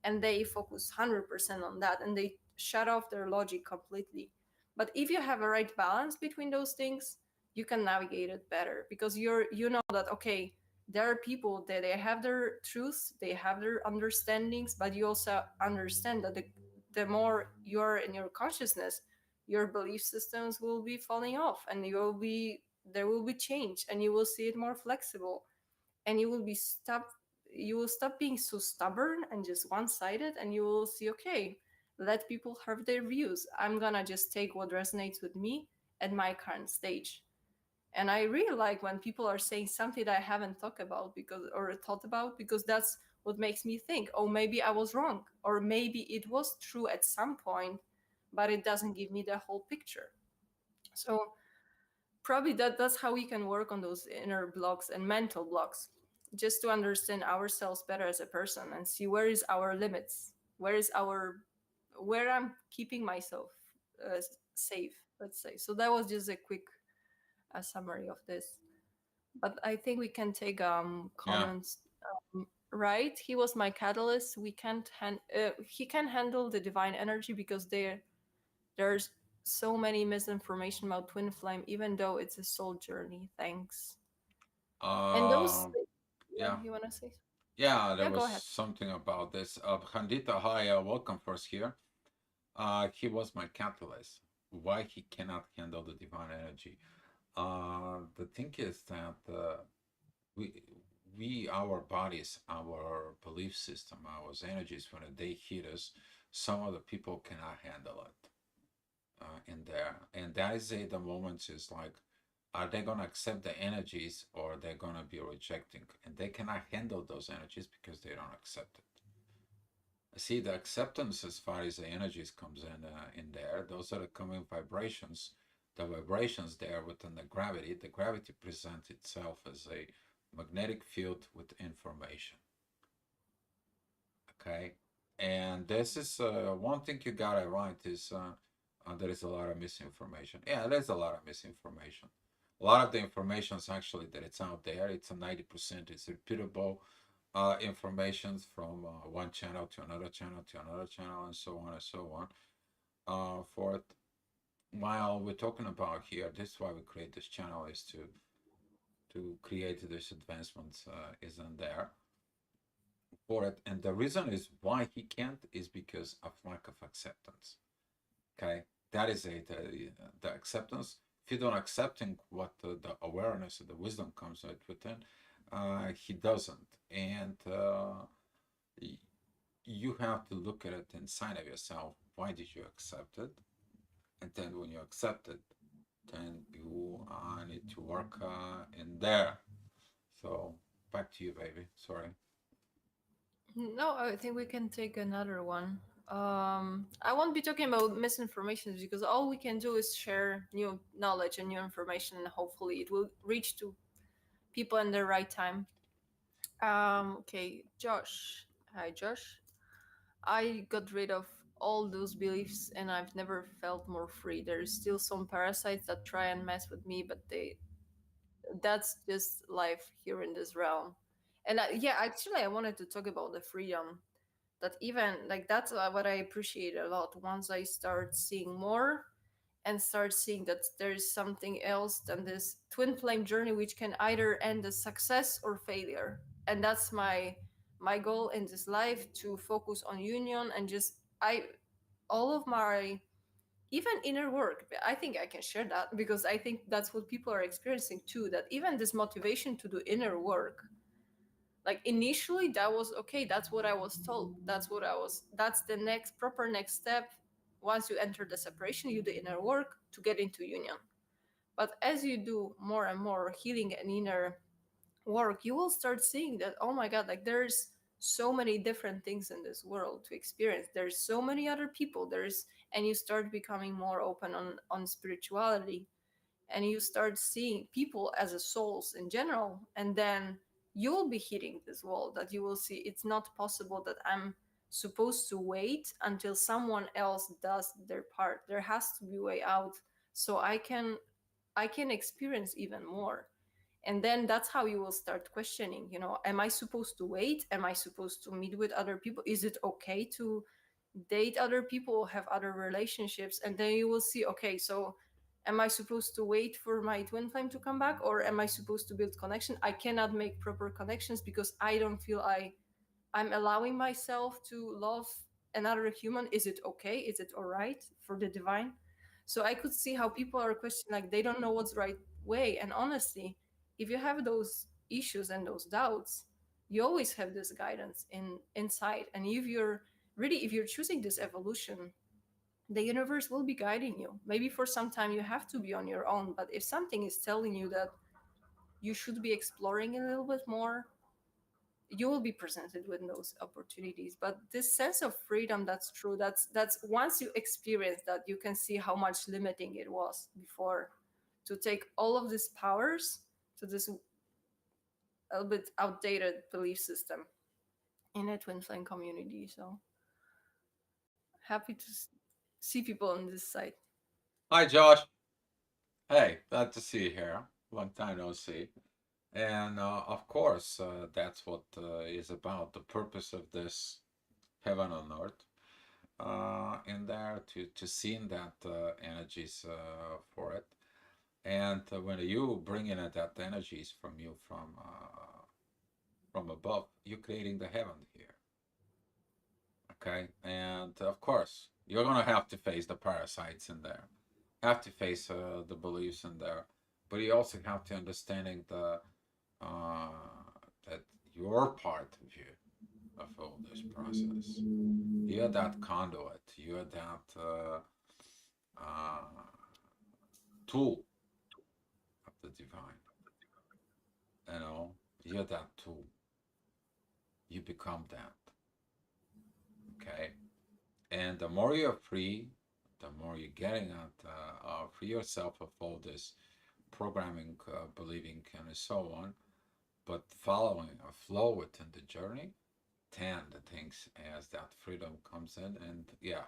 and they focus 100% on that and they shut off their logic completely. But if you have a right balance between those things, you can navigate it better, because you know that, okay, there are people that they have their truths, they have their understandings, but you also understand that the more you're in your consciousness, your belief systems will be falling off, and you will be there will be change, and you will see it more flexible, and you will stop being so stubborn and just one-sided, and you will see, okay, let people have their views. I'm gonna just take what resonates with me at my current stage. And I really like when people are saying something that I haven't thought about, because that's what makes me think, oh, maybe I was wrong, or maybe it was true at some point, but it doesn't give me the whole picture. So probably that's how we can work on those inner blocks and mental blocks, just to understand ourselves better as a person and see where is our limits, where I'm keeping myself safe, let's say. So that was just a quick summary of this. But I think we can take Yeah. comments. Right, he was my catalyst. We can't he can handle the divine energy, because there's so many misinformation about twin flame, even though it's a soul journey. Thanks. And those, Uh, yeah, yeah. you want to say? Yeah, there Yeah, was go ahead. something about this. Khandita, hi, welcome first here. He was my catalyst. Why he cannot handle the divine energy? The thing is that we, our bodies, our belief system, our energies, when they hit us, some of the people cannot handle it in there. And that is the moment is like, are they going to accept the energies or they're going to be rejecting? And they cannot handle those energies because they don't accept it. See, the acceptance as far as the energies comes in there, those are the coming vibrations. The vibrations there within the gravity presents itself as a magnetic field with information. Okay, and this is one thing you gotta right is there is a lot of misinformation. Yeah, there's a lot of misinformation. A lot of the information is actually that it's out there. It's a 90%. It's repeatable information from one channel to another channel to another channel and so on and so on. For it, while we're talking about here, this is why we create this channel is to create this advancements isn't there for it. And the reason is why he can't is because of lack of acceptance. Okay, that is the acceptance. If you don't accepting what the awareness and the wisdom comes out within, he doesn't. And you have to look at it inside of yourself. Why did you accept it? And then when you accept it, then you need to work in there. So back to you, baby. Sorry. No, I think we can take another one. I won't be talking about misinformation, because all we can do is share new knowledge and new information, and hopefully it will reach to people in the right time. Okay, Josh. Hi, Josh. I got rid of all those beliefs, and I've never felt more free. There's still some parasites that try and mess with me, but that's just life here in this realm. And yeah, actually, I wanted to talk about the freedom, that even like that's what I appreciate a lot. Once I start seeing more and start seeing that there's something else than this twin flame journey, which can either end as success or failure. And that's my goal in this life, to focus on union, and just I all of my even inner work. I think I can share that, because I think that's what people are experiencing too, that even this motivation to do inner work, like initially that was okay, that's what I was told, that's the next step. Once you enter the separation, you do inner work to get into union. But as you do more and more healing and inner work, you will start seeing that, oh my god, like there's so many different things in this world to experience, there's so many other people, there's and you start becoming more open on spirituality, and you start seeing people as a souls in general. And then you'll be hitting this wall, that you will see it's not possible that I'm supposed to wait until someone else does their part. There has to be a way out, so I can experience even more. And then that's how you will start questioning, am I supposed to wait? Am I supposed to meet with other people? Is it okay to date other people, have other relationships? And then you will see, okay, so Am I supposed to wait for my twin flame to come back, or am I supposed to build connection? I cannot make proper connections because I don't feel I'm allowing myself to love another human. Is it okay? Is it all right for the divine? So I could see how people are questioning, like they don't know what's the right way. And honestly, if you have those issues and those doubts, you always have this guidance inside. And if you're choosing this evolution, the universe will be guiding you. Maybe for some time you have to be on your own, but if something is telling you that you should be exploring a little bit more, you will be presented with those opportunities. But this sense of freedom, that's true, that's once you experience that, you can see how much limiting it was before, to take all of these powers to this a little bit outdated belief system in a twin flame community. So happy to see people on this side. Hi, Josh. Hey, glad to see you here. Long time no see. And of course, that's what is about the purpose of this heaven on earth. In there to seeing that energies for it, and when you bring in that energies from you from above, you're creating the heaven here. Okay, and of course, you're gonna have to face the parasites in there, have to face the beliefs in there, but you also have to understanding the uh, that you're part of you of all this process. You're that conduit. You're that uh, tool of the divine. You know, you're that tool. You become that. Okay, and the more you're free, the more you're getting at free yourself of all this programming, believing, and so on. But following a flow within the journey, then the things as that freedom comes in, and yeah,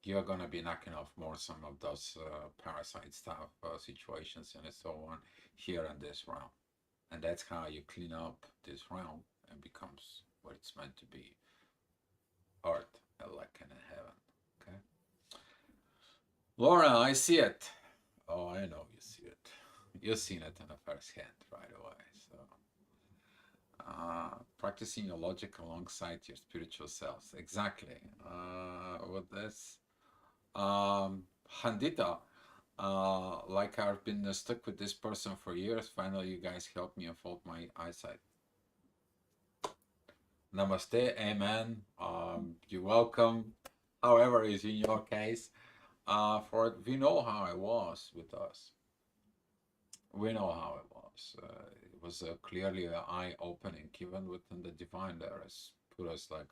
you're gonna be knocking off more some of those parasite stuff situations and so on here in this realm, and that's how you clean up this realm and becomes what it's meant to be, earth, like in heaven. Okay, Laura, I see it. Oh, I know you see it. You've seen it in the first hand right away. So, practicing your logic alongside your spiritual selves. Exactly. With this, Handita, like I've been stuck with this person for years. Finally, you guys helped me unfold my eyesight. Namaste, amen. You're welcome. However, is in your case, for we know how it was with us. We know how it was. It was clearly an eye-opening, even within the divine. There is put us like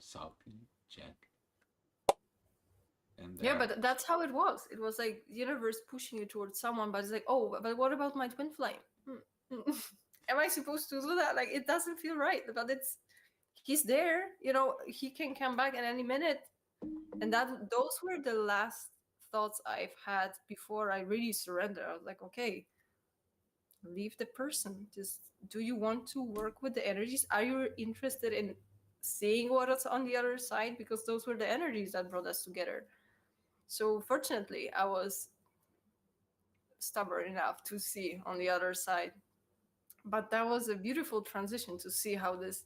softly, gently, and Yeah, there. but that's how it was. It was like the universe pushing you towards someone, but it's like, oh, but what about my twin flame? Am I supposed to do that? Like, it doesn't feel right, but he's there. He can come back at any minute. And those were the last thoughts I've had before I really surrendered. I was like, okay, leave the person. Just, do you want to work with the energies? Are you interested in seeing what's on the other side? Because those were the energies that brought us together. So fortunately, I was stubborn enough to see on the other side. But that was a beautiful transition to see how this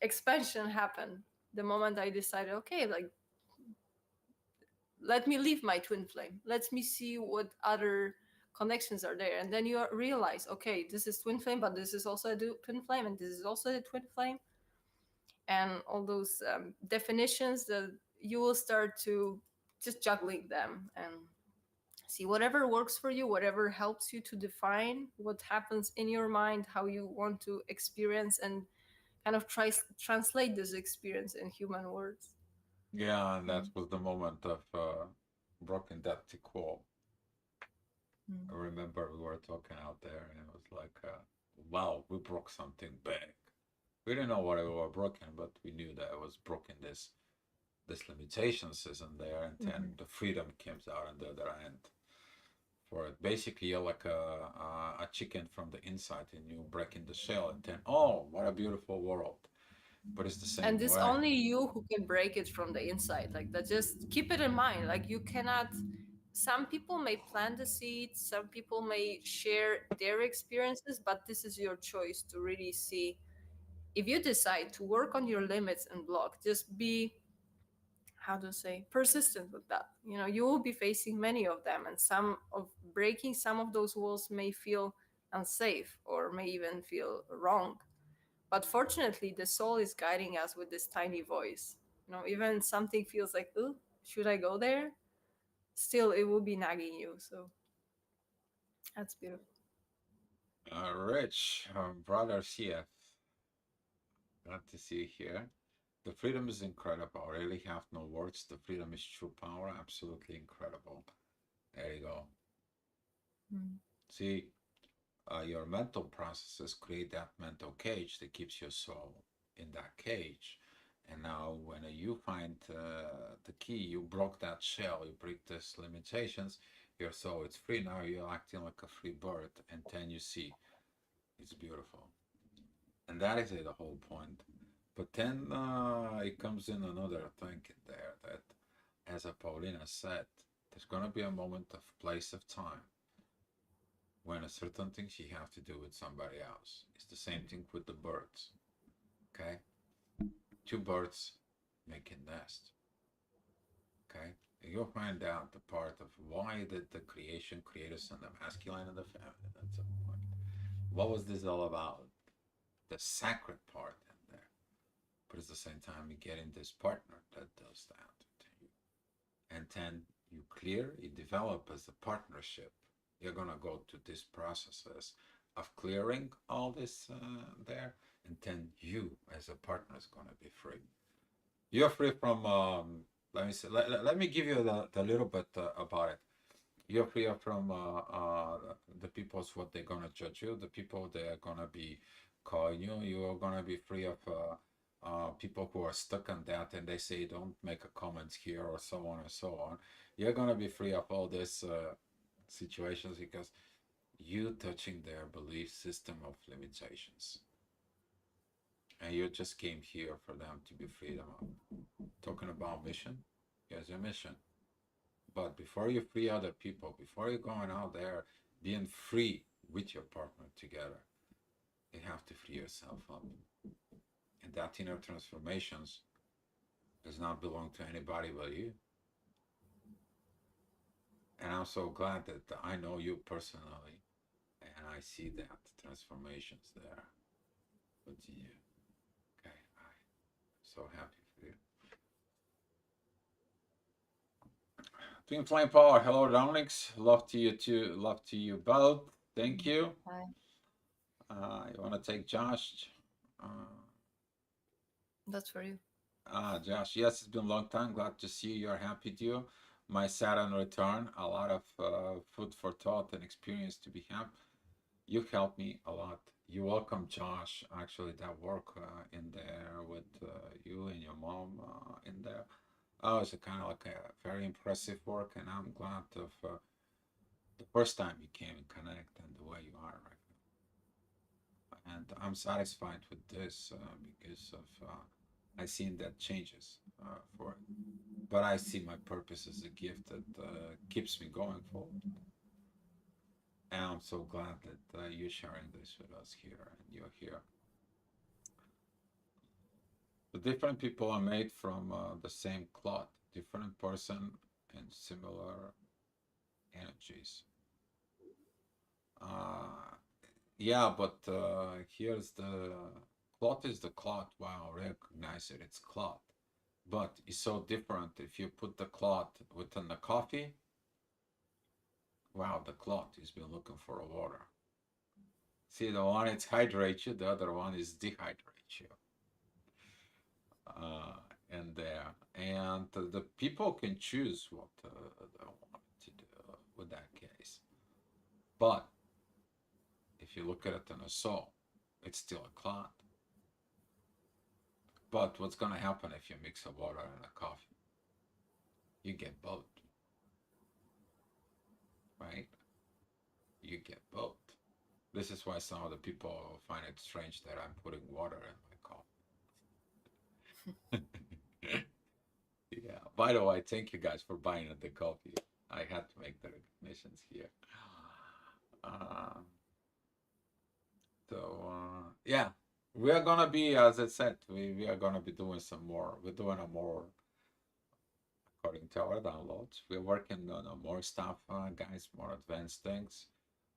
expansion happened. The moment I decided, okay, like, let me leave my twin flame. Let me see what other connections are there. And then you realize, okay, this is twin flame, but this is also a twin flame, and this is also a twin flame. And all those definitions that you will start to just juggling them and see whatever works for you, whatever helps you to define what happens in your mind, how you want to experience, and kind of translate this experience in human words. Yeah, and that Mm. was the moment of broken that thick wall. Mm. I remember we were talking out there, and it was like, wow, we broke something big. We didn't know what we were broken, but we knew that it was broken. This limitations isn't there, and then Mhm. the freedom comes out on the other end. For it, basically, you're like a chicken from the inside, and you break in the shell, and then oh, what a beautiful world! but it's the And same it's way. only you who can break it from the inside. Like that, just keep it in mind. Like you cannot, some people may plant the seeds, some people may share their experiences, but this is your choice to really see. If you decide to work on your limits and block, just be, how to say, persistent with that. You know, you will be facing many of them, and some of breaking some of those walls may feel unsafe or may even feel wrong. But fortunately, the soul is guiding us with this tiny voice. You know, even something feels like, oh, should I go there? Still, it will be nagging you. So that's beautiful. Rich, brother CF, glad to see you here. The freedom is incredible. I really have no words. The freedom is true power. Absolutely incredible. There you go. Mm. See, your mental processes create that mental cage that keeps your soul in that cage. And now, when you find the key, you broke that shell, you break these limitations, your soul is free. Now you're acting like a free bird, and then you see it's beautiful. And that is the whole point. But then it comes in another thing in there that, as Paulina said, there's going to be a moment of place of time when a certain things you have to do with somebody else. It's the same thing with the birds. Okay, two birds make a nest. Okay, and you'll find out the part of why did the creation create us in the masculine and the feminine. That's the point. What was this all about? The sacred part in there. But at the same time, you get in this partner that does that to you. And then you clear, you develop as a partnership. You're gonna go to these processes of clearing all this there, and then you as a partner is gonna be free. You're free from. Let me say. Let me give you the little bit about it. You're free from the people's what they're gonna judge you. The people they're gonna be calling you. You're gonna be free of people who are stuck on that and they say don't make a comment here or so on and so on. You're gonna be free of all these situations because you touching their belief system of limitations, and you just came here for them to be freedom of. Talking about mission, here's your mission. But before you free other people, before you're going out there being free with your partner together, you have to free yourself up. And that inner transformations does not belong to anybody but you. And I'm so glad that I know you personally and I see that transformations there with you. Okay, I'm so happy for you. Twin Flame Power, hello Dominics. Love to you too. Love to you both. Thank you. Hi. You want to take Josh? Uh, That's for you. Josh, yes, it's been a long time. Glad to see you. You're happy to. My Saturn return. A lot of food for thought and experience to be had. You helped me a lot. You're welcome, Josh. Actually, that work in there with you and your mom in there. Oh, it's a kind of like a very impressive work, and I'm glad of the first time you came and connect and the way you are right now. And I'm satisfied with this because of I seen that changes for it. But I see my purpose as a gift that keeps me going forward. And I'm so glad that you're sharing this with us here and you're here. The different people are made from the same cloth, different person and similar energies. Uh, yeah, but here's the cloth is the cloth. Wow, recognize it. It's cloth. But it's so different if you put the cloth within the coffee. Wow, the cloth has been looking for a water. See, the one it's hydrate you, the other one is dehydrate you. Uh, and there, and the people can choose what they want to do with that case. But if you look at it in a soul, it's still a cloth. But what's going to happen if you mix a water and a coffee? You get both, right? You get both. This is why some of the people find it strange that I'm putting water in my coffee. Yeah. By the way, thank you guys for buying the coffee. I had to make the recognitions here. Uh, yeah, we are gonna be, as I said, we are gonna be doing some more. We're doing a more according to our downloads. We're working on more stuff, guys, more advanced things.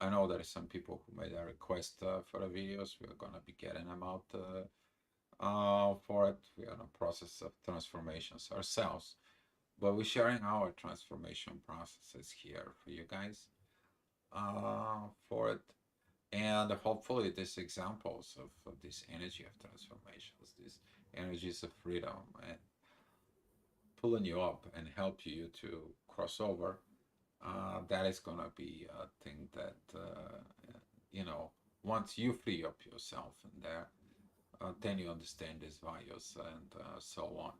I know there are some people who made a request for the videos. We're gonna be getting them out for it. We are in a process of transformations ourselves, but we're sharing our transformation processes here for you guys for it. And hopefully, these examples of this energy of transformations, these energies of freedom, and pulling you up and help you to cross over, that is going to be a thing that, you know, once you free up yourself in there, then you understand these values and so on.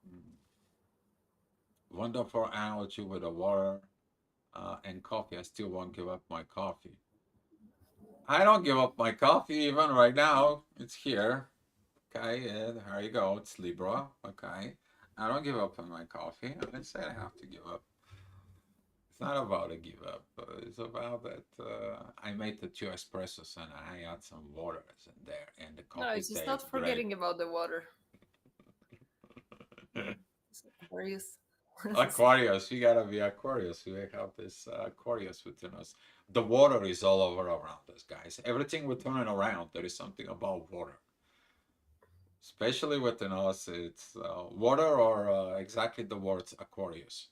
Mm. Wonderful analogy with the water and coffee. I still won't give up my coffee. I don't give up my coffee even right now. It's here. Okay, and here you go. It's Libra. Okay. I don't give up on my coffee. I didn't say I have to give up. It's not about a give up. It's about that I made the two espressos and I add some waters in there, and the No, coffee it's just tastes not great. forgetting about the water. It's Aquarius. Aquarius, we gotta be Aquarius. We have this Aquarius within us. The water is all over around us, guys. Everything we're turning around, there is something about water. Especially within us, it's water or exactly the words Aquarius.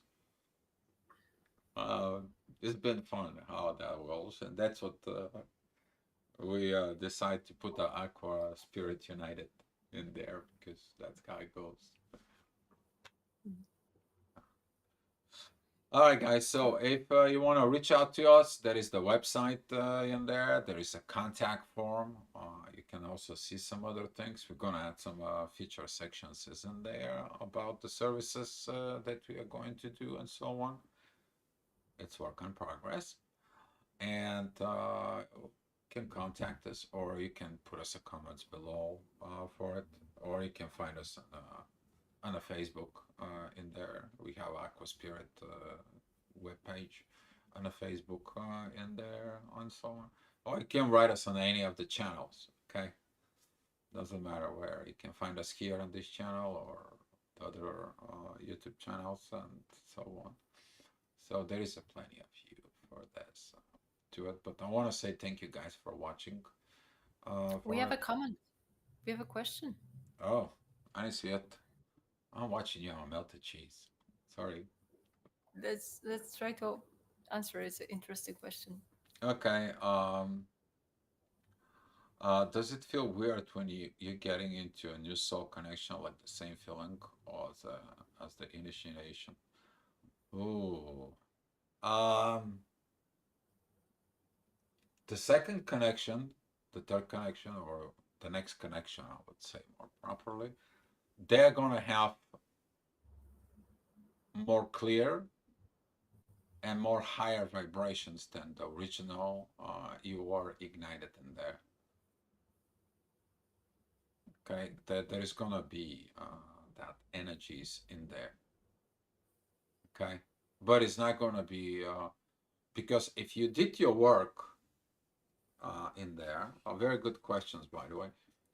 Uh, it's been fun how that rolls, and that's what we decide to put the Aqua Spirit United in there because that's how it goes. All right, guys. So if you want to reach out to us, there is the website in there. There is a contact form. You can also see some other things. We're gonna add some feature sections is in there about the services that we are going to do and so on. It's work in progress, and can contact us, or you can put us a comments below for it, or you can find us on a Facebook in there. We have Aqua Spirit webpage on a Facebook in there and so on. Or you can write us on any of the channels. Okay, doesn't matter where. You can find us here on this channel or the other YouTube channels and so on. So there is a plenty of you for this to it. But I want to say thank you guys for watching. We For have it. a comment. We have a question. Oh, I didn't see it. I'm watching you on melted cheese. Sorry. Let's try to answer. It's an interesting question. Okay. Does it feel weird when you're getting into a new soul connection, like the same feeling as the initiation? Ooh. Um, the second connection, the third connection, or the next connection, I would say more properly, they're gonna have more clear and more higher vibrations than the original you were ignited in there. Okay, there is gonna be that energies in there. Okay, but it's not gonna be because if you did your work in there, very good questions by the way.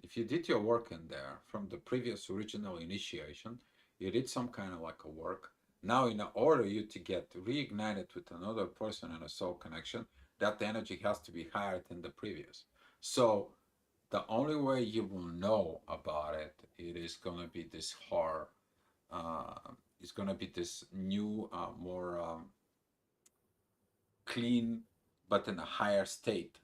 If you did your work in there from the previous original initiation, you did some kind of like a work. Now, in order you to get reignited with another person in a soul connection, that energy has to be higher than the previous. So the only way you will know about it, it is gonna be this hard. Uh, it's gonna be this new, more clean, but in a higher state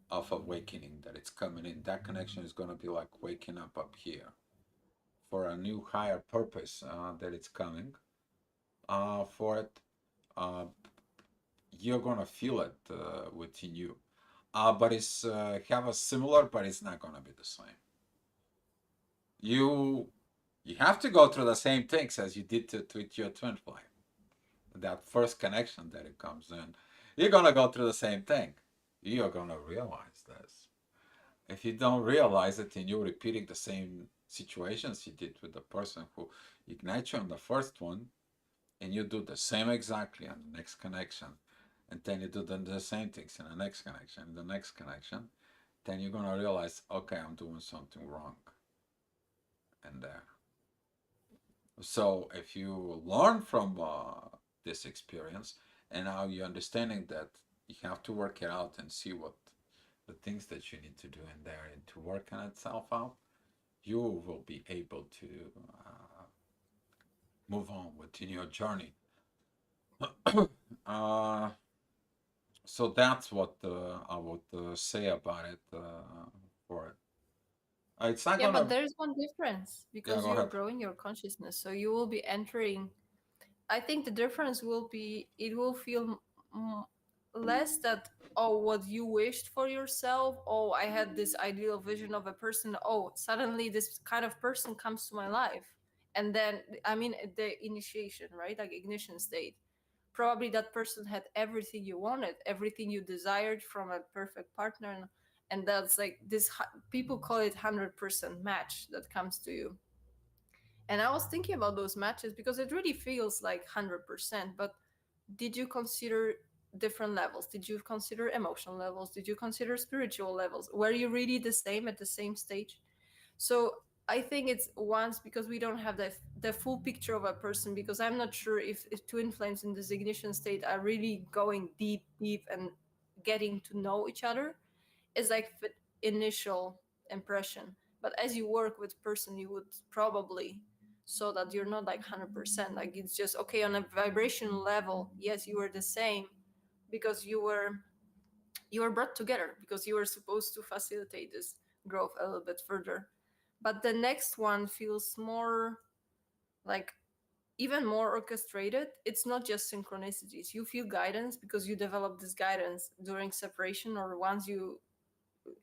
of awakening that it's coming in. That connection is gonna be like waking up here for a new higher purpose that it's coming for it. Uh, you're gonna feel it within you, but it's have a similar, but it's not gonna be the same. You you have to go through the same things as you did to your twin flame. That first connection that it comes in, you're gonna go through the same thing. You're gonna realize this. If you don't realize it and you're repeating the same situations you did with the person who ignites you on the first one, and you do the same exactly on the next connection, and then you do the same things in the next connection, the next connection, then you're gonna realize, okay, I'm doing something wrong, and so if you learn from this experience, and now you're understanding that you have to work it out and see what the things that you need to do in there and to work on itself out, you will be able to uh, move on within your journey. uh, so that's what I would say about it for it. It's not Yeah, but gonna. there's one difference Yeah, because go you're ahead. growing your consciousness. So you will be entering. I think the difference will be it will feel mm, less that, oh, what you wished for yourself. Oh, I had this ideal vision of a person. Oh, suddenly this kind of person comes to my life. And then, I mean, the initiation, right? Like ignition state. Probably that person had everything you wanted, everything you desired from a perfect partner. And that's like this, people call it 100% match that comes to you. And I was thinking about those matches because it really feels like 100%. But did you consider different levels? Did you consider emotional levels? Did you consider spiritual levels? Were you really the same at the same stage? So I think it's once because we don't have the full picture of a person, because I'm not sure if twin flames in this ignition state are really going deep and getting to know each other. It's like initial impression. But as you work with person, you would probably, so that you're not like 100%, like it's just okay on a vibration level. Yes, you were the same because you were brought together because you were supposed to facilitate this growth a little bit further. But the next one feels more like even more orchestrated. It's not just synchronicities. You feel guidance because you develop this guidance during separation, or once you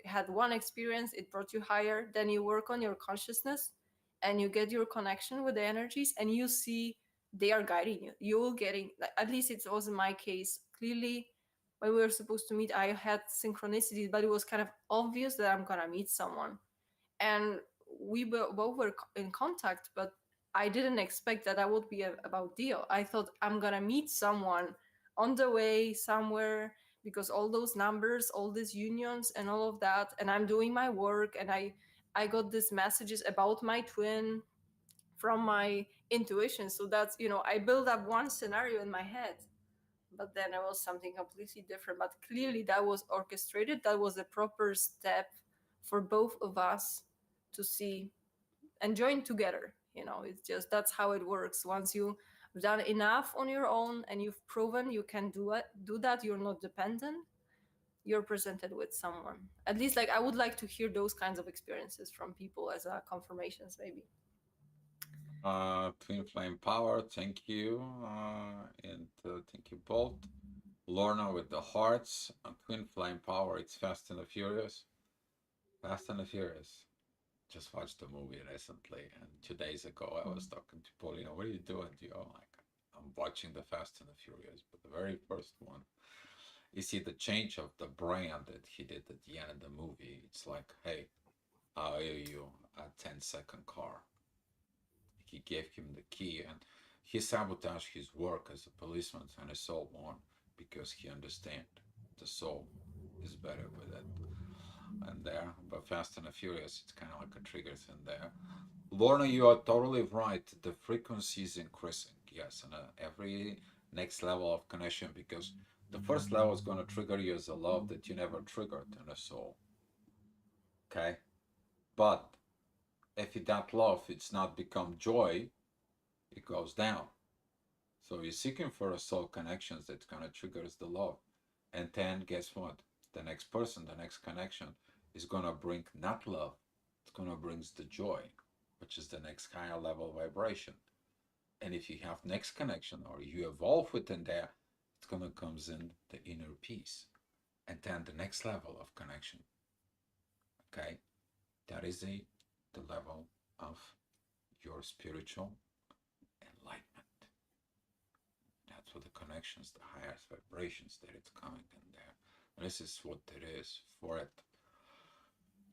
had one experience, it brought you higher. Then you work on your consciousness and you get your connection with the energies, and you see they are guiding you. You're getting, like, at least it was in my case, clearly when we were supposed to meet, I had synchronicities, but it was kind of obvious that I'm gonna meet someone. And we both were in contact, but I didn't expect that would be about deal. I thought I'm gonna meet someone on the way somewhere, because all those numbers, all these unions and all of that, and I'm doing my work, and I got these messages about my twin from my intuition. So that's, I build up one scenario in my head, but then it was something completely different. But clearly that was orchestrated. That was a proper step for both of us to see and join together. It's just that's how it works. Once you've done enough on your own and you've proven you can do that, you're not dependent, you're presented with someone. At least, like, I would like to hear those kinds of experiences from people as confirmations, maybe. Twin Flame Power, thank you. And thank you both. Lorna with the hearts. Twin Flame Power, it's Fast and the Furious. Fast and the Furious. Just watched the movie recently, and 2 days ago I was talking to Paulina. What are you doing? Like, I'm watching the Fast and the Furious, but the very first one, you see the change of the brand that he did at the end of the movie. It's like, hey, I owe you a 10-second car. He gave him the key, and he sabotaged his work as a policeman and a soul one because he understand the soul is better with it. And there, but Fast and the Furious, it's kind of like a trigger thing there. Lorna, you are totally right. The frequency is increasing, yes, and every next level of connection, because the first level is going to trigger you as a love that you never triggered in a soul. Okay, but if that love it's not become joy, it goes down. So you're seeking for a soul connections that kind of triggers the love. And then guess what? The next person, the next connection is gonna bring not love, it's gonna bring the joy, which is the next higher level vibration. And if you have next connection or you evolve within there, it's gonna comes in the inner peace. And then the next level of connection. Okay? That is the level of your spiritual enlightenment. That's what the connections, the highest vibrations that it's coming in there. And this is what it is for it.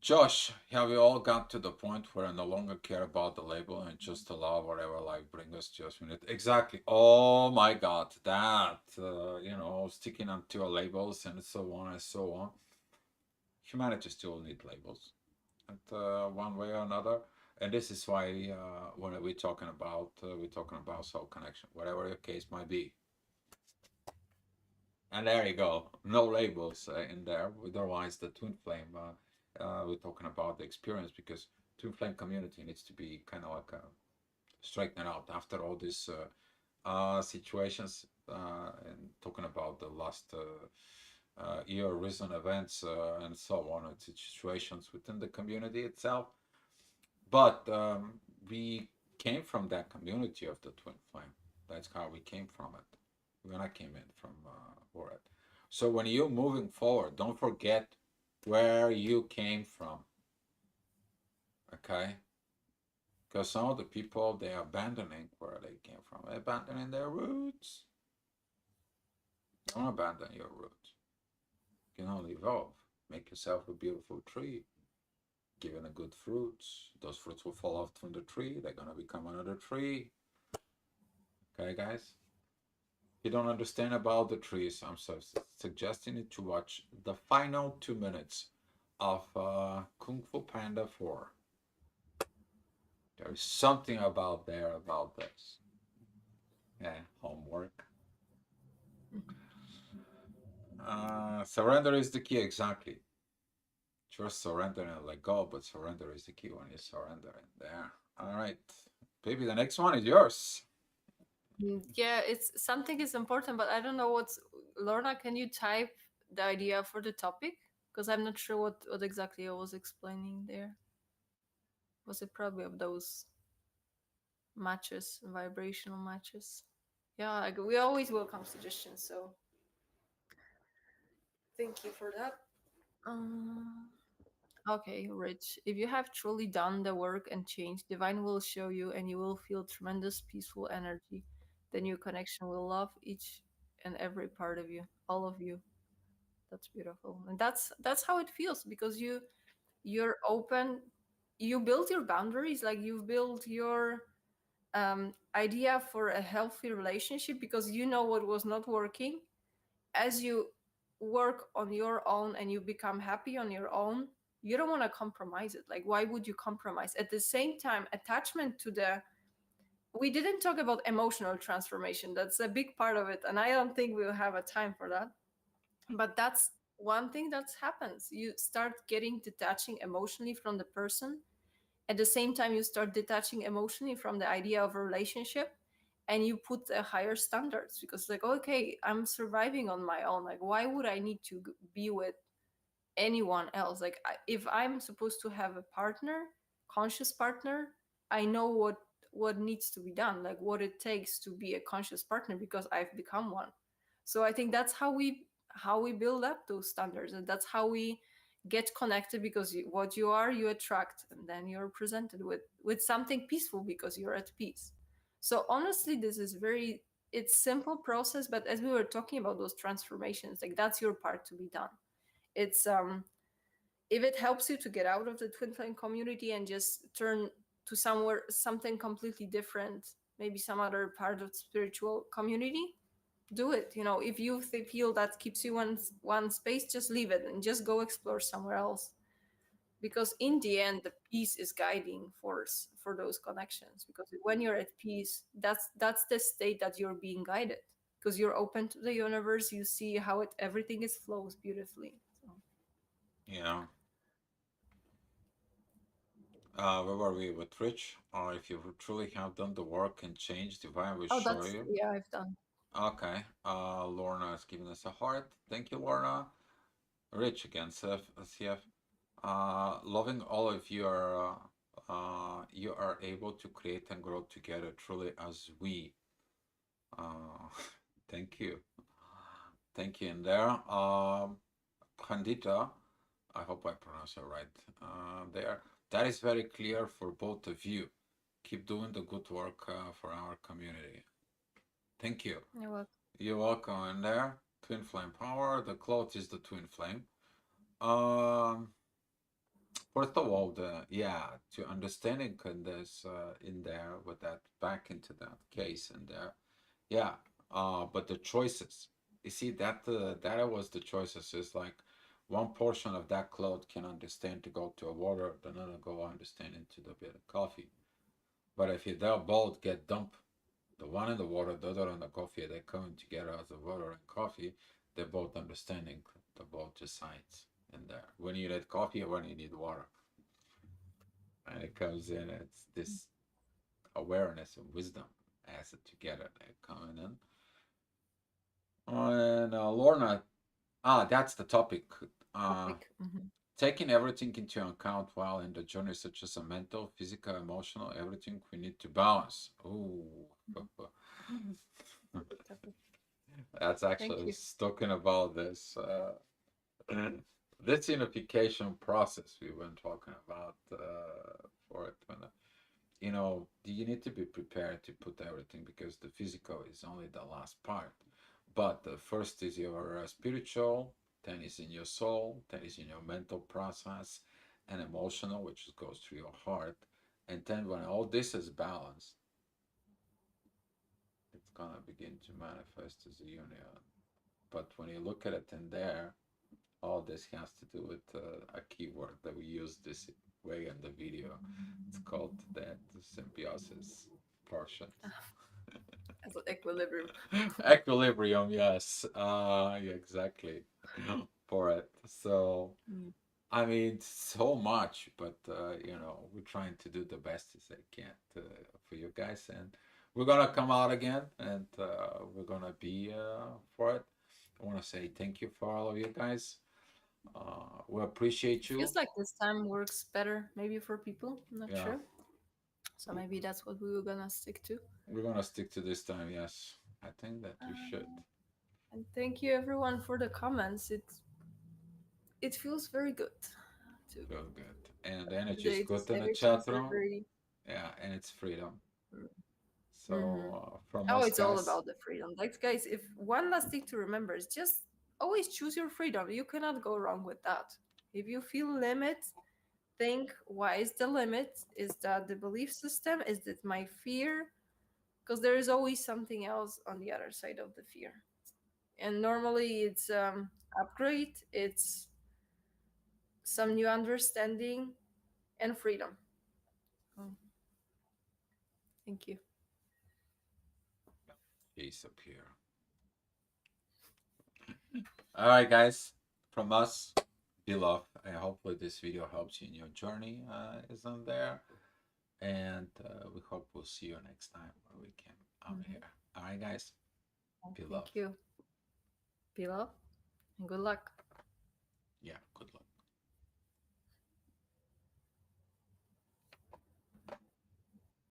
Josh, have we all got to the point where I no longer care about the label and just allow whatever life brings us just a minute? Exactly. Oh my God, that, sticking onto labels and so on and so on. Humanity still need labels, and one way or another. And this is why when we're talking about soul connection, whatever your case might be. And there you go, no labels in there. Otherwise, the twin flame. We're talking about the experience because twin flame community needs to be kind of like straightened out after all these situations and talking about the last year recent events and so on and situations within the community itself. But we came from that community of the twin flame. That's how we came from it when I came in from for it. So when you're moving forward, don't forget where you came from. Okay, because some of the people they are abandoning where they came from, they're abandoning their roots. Don't abandon your roots. You can only evolve. Make yourself a beautiful tree, given a good fruits. Those fruits will fall off from the tree. They're gonna become another tree. Okay, guys. If you don't understand about the trees, I'm suggesting you to watch the final 2 minutes of Kung Fu Panda 4. There is something about there about this. Yeah, homework. Surrender is the key, exactly. Just surrender and let go, but surrender is the key when you surrender in there. All right. Baby, the next one is yours. Yeah, it's something is important, but I don't know what's. Lorna, can you type the idea for the topic? Because I'm not sure what exactly I was explaining there. Was it probably of those matches, vibrational matches? Yeah, we always welcome suggestions, so thank you for that. Um, okay, Rich. If you have truly done the work and changed, divine will show you, and you will feel tremendous peaceful energy. The new connection will love each and every part of you, all of you. That's beautiful, and that's how it feels because you're open. You build your boundaries, like you've built your idea for a healthy relationship because you know what was not working. As you work on your own and you become happy on your own, you don't want to compromise it. Like, why would you compromise? At the same time, attachment to the we didn't talk about emotional transformation. That's a big part of it, and I don't think we'll have a time for that. But that's one thing that happens. You start getting detaching emotionally from the person. At the same time, you start detaching emotionally from the idea of a relationship, and you put a higher standards because like, okay, I'm surviving on my own. Like, why would I need to be with anyone else? Like, if I'm supposed to have a partner, conscious partner, I know what needs to be done, like what it takes to be a conscious partner because I've become one. So I think that's how we build up those standards, and that's how we get connected because what you are, you attract, and then you're presented with something peaceful because you're at peace. So honestly, this is very it's simple process, but as we were talking about those transformations, like that's your part to be done. It's if it helps you to get out of the twin flame community and just turn to somewhere something completely different, maybe some other part of spiritual community, do it. If you feel that keeps you one space, just leave it and just go explore somewhere else, because in the end the peace is guiding force for those connections, because when you're at peace, that's the state that you're being guided, because you're open to the universe, you see how everything is flows beautifully. So. You know, where were we with Rich? If you truly have done the work and changed, divine will Oh, show that's you. yeah, I've done. Okay. Lorna is giving us a heart. Thank you, Lorna. Rich again, CF. Loving all of you are able to create and grow together truly as we. Uh, thank you. Thank you. And there, Pandita, I hope I pronounce it right. There, that is very clear for both of you. Keep doing the good work for our community. Thank you. You're welcome. You're welcome. And there, twin flame power. The cloth is the twin flame. Um, First of all, to understanding in this in there with that back into that case in there, yeah. But the choices, you see that was the choices is like one portion of that cloud can understand to go to a water, another go understand into the bit of coffee. But if you they'll both get dumped, the one in the water, the other in the coffee, they're coming together as the water and coffee, they're both understanding the both the sides in there. When you need coffee or when you need water and it comes in. It's this awareness and wisdom as it together they're coming in. And Lorna, that's the topic. Uh, Topic. Hmm. Taking everything into account while in the journey, such as a mental, physical, emotional, everything we need to balance. Oh, Good topic. that's Thank actually you. talking about this. This unification process we've been talking about for it. When you need to be prepared to put everything because the physical is only the last part. But the first is your spiritual, then is in your soul, then is in your mental process, and emotional, which goes through your heart. And then when all this is balanced, it's gonna begin to manifest as a union. But when you look at it in there, all this has to do with a keyword that we use this way in the video. It's called that symbiosis portion. As an equilibrium. Equilibrium, yes. Yeah, exactly. For it. So, Mm. I mean, so much, but we're trying to do the best as I can for you guys, and we're gonna come out again, and we're gonna be for it. I want to say thank you for all of you guys. We It appreciate you. feels like this time works better, maybe for people. I'm not Yeah, sure. So maybe that's what we were gonna stick to. we're gonna stick to this time. Yes, I think that we should. And thank you everyone for the comments. It feels very good to Feel good, and the energy is today to good in say the the chat things are room. very. Yeah, and it's freedom. Mm-hmm. So from Oh, us it's all guys, about the freedom. Like guys, if one last thing to remember is just always choose your freedom. You cannot go wrong with that. If you feel limit, think why is the limit? Is that the belief system? Is that my fear? Because there is always something else on the other side of the fear. And normally it's upgrade, it's some new understanding and freedom. Oh, thank you. peace up here. All right, guys, from us, be love. And hopefully this video helps you in your journey. Is on there, and we hope we'll see you next time when we can out Mhm. here. All right, guys, be love. Thank you. Be love and good luck.